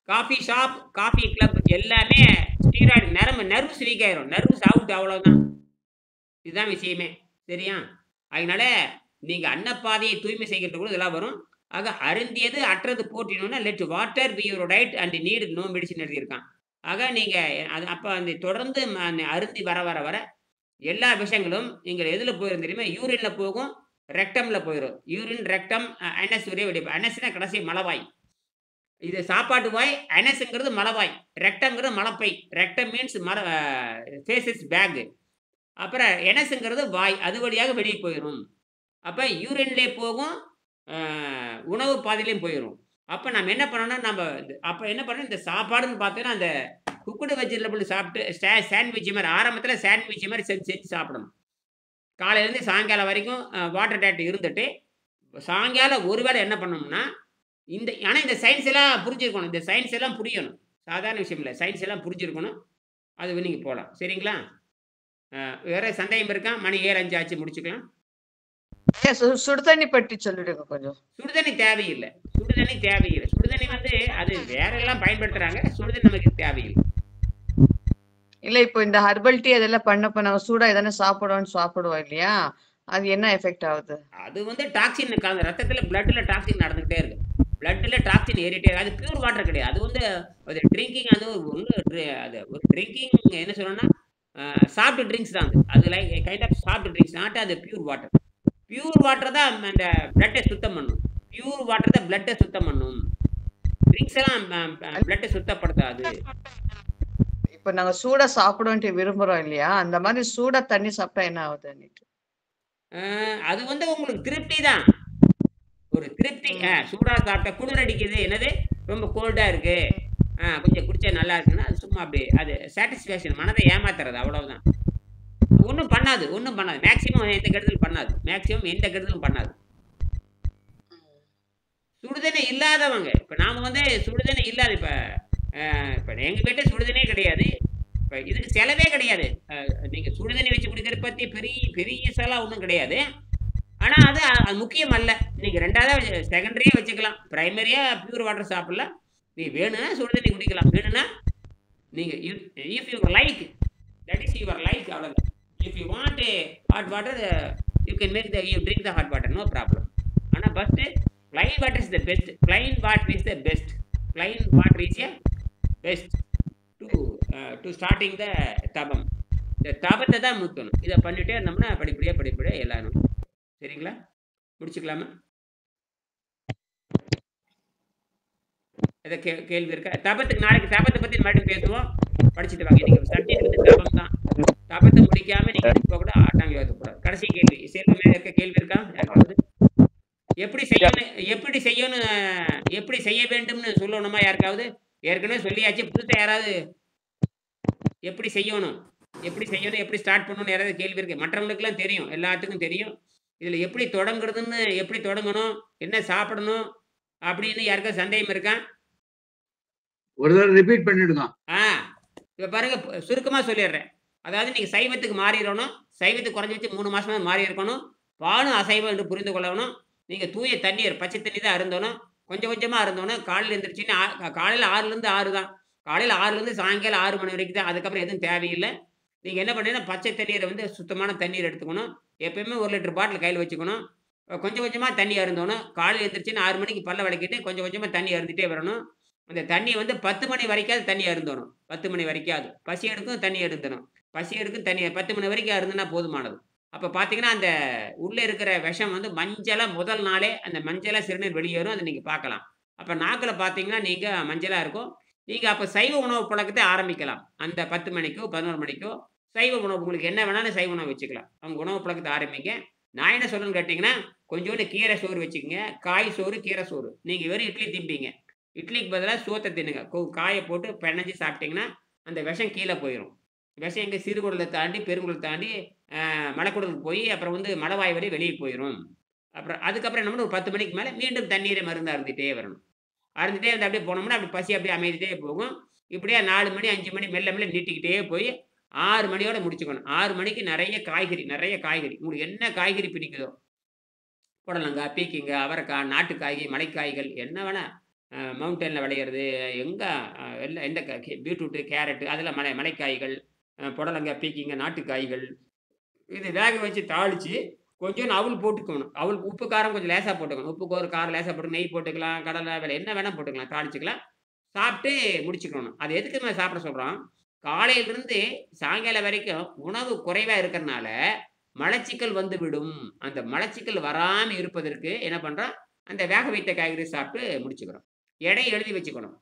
காஃபி ஷாப், காஃபி கிளப் எல்லாமே ஸ்டீராய்டு. நர்வ்ஸ் வீக் ஆயிரும், நர்வ்ஸ் அவுட். அவ்வளோதான், இதுதான் விஷயமே. சரியா? அதனால நீங்கள் அன்னப்பாதையை தூய்மை செய்கிறது கூட இதெல்லாம் வரும். ஆக அருந்தியது அற்றது போட்டினோன்னா let water be your diet and need no medicine எழுதியிருக்கான். ஆக நீங்கள் அது அப்போ அந்த தொடர்ந்து அருந்தி வர வர வர எல்லா விஷயங்களும் நீங்கள் எதில் போயிரும் தெரியுமா? யூரினில் போகும், ரெக்டமில் போயிடும். யூரின், ரெக்டம், அனஸ் ஒரே வெடிப்பு. அனஸ்னா கடைசி மலவாய். இது சாப்பாட்டு வாய். அனஸுங்கிறது மலவாய். ரெக்டம்ங்கிறது மலப்பை. Rectum means faeces bag. அப்புறம் எனஸுங்கிறது வாய். அது வழியாக வெளியே போயிடும். அப்போ யூரின்லேயே போகும், உணவு பாதையிலையும் போயிடும். அப்போ நம்ம என்ன பண்ணணும்? இந்த சாப்பாடுன்னு பார்த்தீங்கன்னா அந்த குக்குடு வெஜிடபிள் சாப்பிட்டு சாண்ட்விச் மாதிரி ஆரம்பத்தில் சாண்ட்விச் மாதிரி செஞ்சு சாப்பிடணும். காலையிலேருந்து சாயங்காலம் வரைக்கும் வாட்டர் டேட் இருந்துட்டு சாயங்காலம் ஒரு வேளை என்ன பண்ணணும்னா ஆனால் இந்த சயின்ஸ் எல்லாம் புரிஞ்சிருக்கணும். இந்த சயின்ஸ் எல்லாம் புரியணும். சாதாரண விஷயம் இல்லை. சயின்ஸ் எல்லாம் புரிஞ்சிருக்கணும். அது நீங்கள் போகலாம். சரிங்களா? வேற சந்தேகம் இருக்கா? மணி 7:05 ஆச்சு, முடிச்சுக்கலாம். சுடுதண்ணி பற்றி சொல்லிடுங்க கொஞ்சம். சுடுதண்ணி தேவையில்லை. சுடுதண்ணி தேவையில்லை. சுடுதண்ணி வந்து அது வேற எல்லாம் பயன்படுத்துறாங்க. சுடுதண்ணி நமக்கு தேவையில்லை. இல்ல இப்போ இந்த ஹெர்பல் டீ அதெல்லாம் பண்ணப்ப நம்ம சூடா எதனா சாப்பிடுவோம் இல்லையா? அது என்ன எஃபெக்ட் ஆகுது? அது வந்து டாக்ஸின் ரத்தத்துல பிளட்ல டாக்ஸின் நடந்துகிட்டே இருக்கு. பிளட்ல டாக்ஸின் ஏறிட்டே இருக்கு. அது பியூர் வாட்டர் கிடையாது. அது வந்து அது ட்ரிங்கிங், அது அது ஒரு ட்ரிங்கிங் என்ன சொல்லணும்னா சாஃப்ட் ட்ரிங்க்ஸ் தான். அது like kind of soft drinks, not அது பியூர் வாட்டர். பியூர் வாட்டர் தான் அந்த பிளட்டை சுத்தம் பண்ணும். பியூர் வாட்டர் தான் பிளட்டை சுத்தம் பண்ணும். ட்ரிங்க்ஸ் எல்லாம் பிளட்டை சுத்தப்படுத்தாது. இப்ப நாங்க சூடா சாப்பிடுவோம்ட்டு விரும்புறோம் இல்லையா? அந்த மாதிரி சூடா தண்ணி சாப்பிட்டா என்ன ஆகுது? அது வந்து உங்களுக்கு திருப்தி தான். ஒரு திருப்தி. சூடா சாப்பிட்டா குளிர் அடிக்குது, என்னது ரொம்ப கோல்டா இருக்கு, கொஞ்சம் குடிச்சா நல்லா இருக்குன்னா அது சும்மா அப்படி அது சாட்டிஸ்ஃபேக்ஷன், மனதை ஏமாத்துறது, அவ்வளவுதான். ஒன்றும் பண்ணாது. மேக்சிமம் எந்த கெடுதலும் பண்ணாது. சுடுதண்ணி இல்லாதவங்க, இப்போ நாம வந்து சுடுதண்ணி இல்லாத, இப்போ எங்க வீட்டை சுடுதண்ணியே கிடையாது. இப்போ இதுக்கு செலவே கிடையாது. நீங்க சுடுதண்ணி வச்சு குடிக்கிற பத்தி பெரிய செலவு ஒன்றும் கிடையாது. ஆனா அது முக்கியம் அல்ல. நீங்க ரெண்டாவது செகண்டரியா வச்சுக்கலாம். பிரைமரியா பியூர் வாட்டர் சாப்பிடலாம். நீ வேணும்னா சுடுதண்ணி குடிக்கலாம். வேணும்னா நீங்க if you like, that is your like, அவ்வளவுதான். If you want hot water you can make you drink the hot water, no problem. ஆனா first plain water is the best. Plain water is the best. Plain water is a best to starting the தபம். இந்த தபத்தை தான் மூக்கணும். இதை பண்ணிட்டே இருந்தோம்னா படிப்படியா எல்லாரும். சரிங்களா? முடிச்சுக்கலாமா? எதை கேள்வி இருக்கா? தபத்துக்கு நாளைக்கு தபத்தை பத்தி மறுபடியும் பேசுவோம். படிச்சுட்டு வாங்க. இன்னைக்கு சப்ஜெக்ட் வந்து தபம் தான். தபத்தை முடிக்காம நீங்க இப்போ கூட ஆட்டாங்க கூடாது. கடைசி கேள்வி, சேர்ந்து மேல இருக்க கேள்வி இருக்கா யாருக்காவது? எப்படி செய்ய வேண்டும்னு சொல்லணுமா யாருக்காவது? ஏற்கனவே சொல்லியாச்சு. புதுசாக யாராவது எப்படி செய்யணும், எப்படி ஸ்டார்ட் பண்ணணும்னு யாராவது கேள்வி இருக்கு? மற்றவங்களுக்குலாம் தெரியும், எல்லாத்துக்கும் தெரியும். இதில் எப்படி தொடங்குறதுன்னு, எப்படி தொடங்கணும், என்ன சாப்பிடணும் அப்படின்னு யாருக்காவது சந்தேகம் இருக்கா? ஒரு தடவை ரிப்பீட் பண்ணிடுங்க. இப்போ பாருங்க, சுருக்கமாக சொல்லிடுறேன். அதாவது நீங்கள் சைவத்துக்கு மாறிடணும். சைவத்துக்கு குறைஞ்சி வச்சு 3 மாசமா மாறி இருக்கணும். பாலும் அசைவம் என்று புரிந்து கொள்ளணும். நீங்கள் தூய தண்ணீர், பச்சை தண்ணி தான் அருந்தணும். கொஞ்சம் கொஞ்சமாக அருந்தணும். காலையில் எழுந்திரிச்சின்னா காலையில் 6லேருந்து 6 தான். காலையில் 6லேருந்து சாயங்காலம் 6 மணி வரைக்கும் தான். அதுக்கப்புறம் எதுவும் தேவையில்லை. நீங்கள் என்ன பண்ணீங்கன்னா பச்சை தண்ணீரை வந்து சுத்தமான தண்ணீர் எடுத்துக்கணும். எப்பயுமே 1 லிட்டர் பாட்டில் கையில் வச்சுக்கணும். கொஞ்சம் கொஞ்சமாக தண்ணி அருந்தணும். காலையில் எழுந்திரிச்சின்னா 6 மணிக்கு பல்ல விளக்கிட்டு கொஞ்சம் கொஞ்சமாக தண்ணி அருந்துகிட்டே வரணும். அந்த தண்ணி வந்து 10 மணி வரைக்காவது தண்ணி அருந்தணும். 10 மணி வரைக்காவது பசி எடுக்கும் தண்ணி அருந்தணும். பசி எடுக்கும் தண்ணி 10 மணி வரைக்கும் அருந்துனா போதுமானது. அப்போ பார்த்தீங்கன்னா அந்த உள்ளே இருக்கிற விஷம் வந்து மஞ்சளாக முதல் நாளே அந்த மஞ்சளாக சிறுநீர் வெளியேறும். அதை நீங்கள் பார்க்கலாம். அப்போ நாக்கில் பார்த்தீங்கன்னா நீங்கள் மஞ்சளாக இருக்கும். நீங்கள் அப்போ சைவ உணவு பழக்கத்தை ஆரம்பிக்கலாம். அந்த 10 மணிக்கோ 11 மணிக்கோ சைவ உணவு, உங்களுக்கு என்ன வேணாலும் சைவ உணவு வச்சுக்கலாம். அவங்க உணவு பழக்கத்தை ஆரம்பிங்க. நான் என்ன சொல்லணும்னு கேட்டிங்கன்னா, கொஞ்சோண்டு கீரை சோறு வச்சுக்கோங்க. காய் சோறு, கீரை சோறு. நீங்கள் வெறும் இட்லி திம்பிங்க. இட்லிக்கு பதிலாக சோத்தை தின்னுங்க. காயை போட்டு பிணைஞ்சி சாப்பிட்டிங்கன்னா அந்த விஷம் கீழே போயிடும். விஷம் எங்கே சிறுகுடலை தாண்டி பெருங்குடலை தாண்டி மலைக்குடலுக்கு போய் அப்புறம் வந்து மலைவாய் வரை வெளியே போயிடும். அப்புறம் அதுக்கப்புறம் என்ன பண்ணணும், ஒரு 10 மணிக்கு மேலே மீண்டும் தண்ணீரை மருந்து அருந்துகிட்டே வரணும். அருந்துகிட்டே வந்து அப்படியே போனோம்னா அப்படி பசி அப்படியே அமைதிட்டே போகும். இப்படியே 4 மணி 5 மணி மெல்ல நீட்டிக்கிட்டே போய் 6 மணியோட முடிச்சுக்கணும். 6 மணிக்கு நிறைய காய்கறி உங்களுக்கு என்ன காய்கறி பிடிக்குதோ, புடலங்காய், பீக்கிங்காய், அவரைக்காய், நாட்டுக்காய்கறி, மலைக்காய்கள் என்ன வேணால், மவுண்டனில் விளையிறது எங்கே எல்லாம், எந்த பீட்ரூட்டு, கேரட்டு, அதில் மலைக்காய்கள், புடலங்காய், பீக்கிங்காய், நாட்டுக்காய்கள், இது வேக வச்சு தாளித்து கொஞ்சம் அவல் போட்டுக்கணும். அவல் உப்பு காரம் கொஞ்சம் லேசாக போட்டுக்கணும். உப்பு ஒரு காரம் லேசாக போட்டு நெய் போட்டுக்கலாம், கடலை வேலை என்ன வேணால் போட்டுக்கலாம், தாளிச்சிக்கலாம். சாப்பிட்டு முடிச்சுக்கணும். அது எதுக்கு நம்ம சாப்பிட சொல்கிறோம், காலையிலிருந்து சாயங்காலம் வரைக்கும் உணவு குறைவாக இருக்கிறனால மலச்சிக்கல் வந்து விடும். அந்த மலச்சிக்கல் வராமல் இருப்பதற்கு என்ன பண்ணுறோம், அந்த வேக வைத்த காய்கறி சாப்பிட்டு முடிச்சுக்கிறோம். எடை எழுதி வச்சுக்கணும்.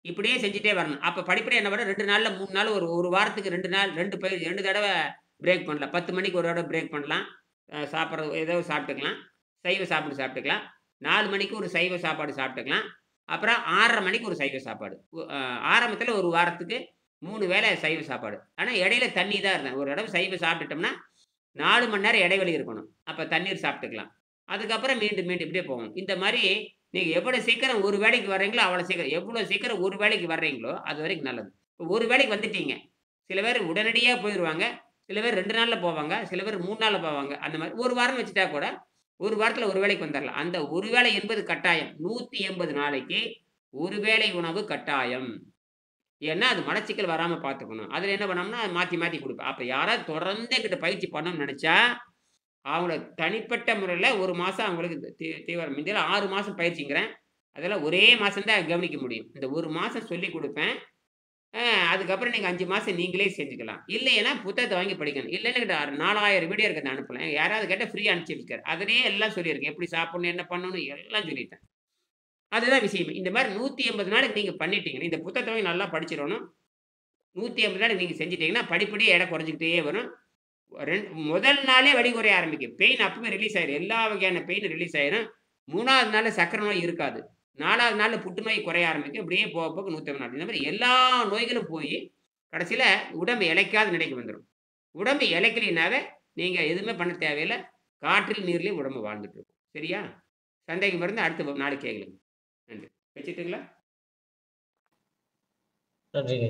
இப்படியே செஞ்சுட்டே வரணும். அப்போ படிப்படியாக என்ன பண்ண, 2 நாளில் 3 நாள், ஒரு வாரத்துக்கு 2 நாள் 2 தடவை பிரேக் பண்ணலாம். 10 மணிக்கு ஒரு தடவை பிரேக் பண்ணலாம். சாப்பிட்றது ஏதோ சாப்பிட்டுக்கலாம். சைவ சாப்பாடு சாப்பிட்டுக்கலாம். 4 மணிக்கு ஒரு சைவ சாப்பாடு சாப்பிட்டுக்கலாம். அப்புறம் 6:30 மணிக்கு ஒரு சைவ சாப்பாடு. ஆரம்பத்தில் ஒரு வாரத்துக்கு 3 வேளை சைவ சாப்பாடு. ஆனால் இடையில தண்ணி தான் இருந்தேன். ஒரு தடவை சைவ சாப்பிட்டுட்டோம்னா 4 மணி நேரம் இடைவெளி இருக்கணும். அப்போ தண்ணீர் சாப்பிட்டுக்கலாம். அதுக்கப்புறம் மீண்டும் மீண்டும் இப்படியே போகணும். இந்த மாதிரி நீங்கள் எவ்வளோ சீக்கிரம் ஒரு வேலைக்கு வர்றீங்களோ அவ்வளோ சீக்கிரம், எவ்வளோ சீக்கிரம் ஒரு வேலைக்கு வர்றீங்களோ அது வரைக்கும் நல்லது. இப்போ ஒரு வேலைக்கு வந்துட்டீங்க, சில பேர் உடனடியாக போயிடுவாங்க, சில பேர் 2 நாளில் போவாங்க, சில பேர் 3 நாளில் போவாங்க. அந்த மாதிரி ஒரு வாரம் வச்சுட்டா கூட ஒரு வாரத்தில் ஒரு வேலைக்கு வந்துடலாம். அந்த ஒரு வேளை என்பது கட்டாயம். 180 நாளைக்கு ஒரு வேளை உணவு கட்டாயம். ஏன்னா அது மலச்சிக்கல் வராமல் பார்த்துக்கணும். அதில் என்ன பண்ணோம்னா மாற்றி மாற்றி கொடுப்பேன். அப்போ யாராவது தொடர்ந்து என்கிட்ட பயிற்சி பண்ணணும்னு நினச்சா அவங்கள தனிப்பட்ட முறையில் ஒரு மாதம் அவங்களுக்கு தீவிரம் இதில் 6 மாதம் பயிற்சிங்கிறேன். அதெல்லாம் ஒரே மாதம் தான் கவனிக்க முடியும். இந்த ஒரு மாதம் சொல்லி கொடுப்பேன். அதுக்கப்புறம் நீங்கள் 5 மாதம் நீங்களே செஞ்சுக்கலாம். இல்லைன்னா புத்தகத்தை வாங்கி படிக்கணும். இல்லைன்னு 4000 வீடியோ இருக்கிறத அனுப்பலாம். யாராவது கேட்டால் ஃப்ரீயாக அனுப்பிச்சிருக்காரு. அதிலேயே எல்லாம் சொல்லியிருக்கேன். எப்படி சாப்பிடணும், என்ன பண்ணணும் எல்லாம் சொல்லிட்டேன். அதுதான் விஷயம். இந்த மாதிரி 180 நாளைக்கு நீங்கள் பண்ணிட்டீங்கன்னா இந்த புத்தகத்தை வாங்கி நல்லா படிச்சிடணும். 180 நாளைக்கு நீங்கள் செஞ்சிட்டிங்கன்னா படிப்படியே எடை குறைஞ்சிக்கிட்டே வரும். முதல் நாளே வலி குறைய ஆரம்பிக்கும். பெயின் அப்பவே ரிலீஸ் ஆயிடும். எல்லா வகையான பெயின் ரிலீஸ் ஆயிடும். 3வது நாள் சக்கரை நோய் இருக்காது. 4வது நாள் புற்றுநோய் குறைய ஆரம்பிக்கும். இப்படியே போக போக 180 நாள். இந்த மாதிரி எல்லா நோய்களும் போய் கடைசியில் உடம்பு இளைக்காத நிலைக்கு வந்துடும். உடம்பு இளைக்கலினாவே நீங்கள் எதுவுமே பண்ண தேவையில்லை. காற்றில் நீர்லையும் உடம்பு வாழ்ந்துட்டு இருக்கும். சரியா? சந்தேகம் இருந்து அடுத்த நாளைக்கு கேட்கலாம். நன்றி. வச்சுட்டுங்களா? நன்றிங்க.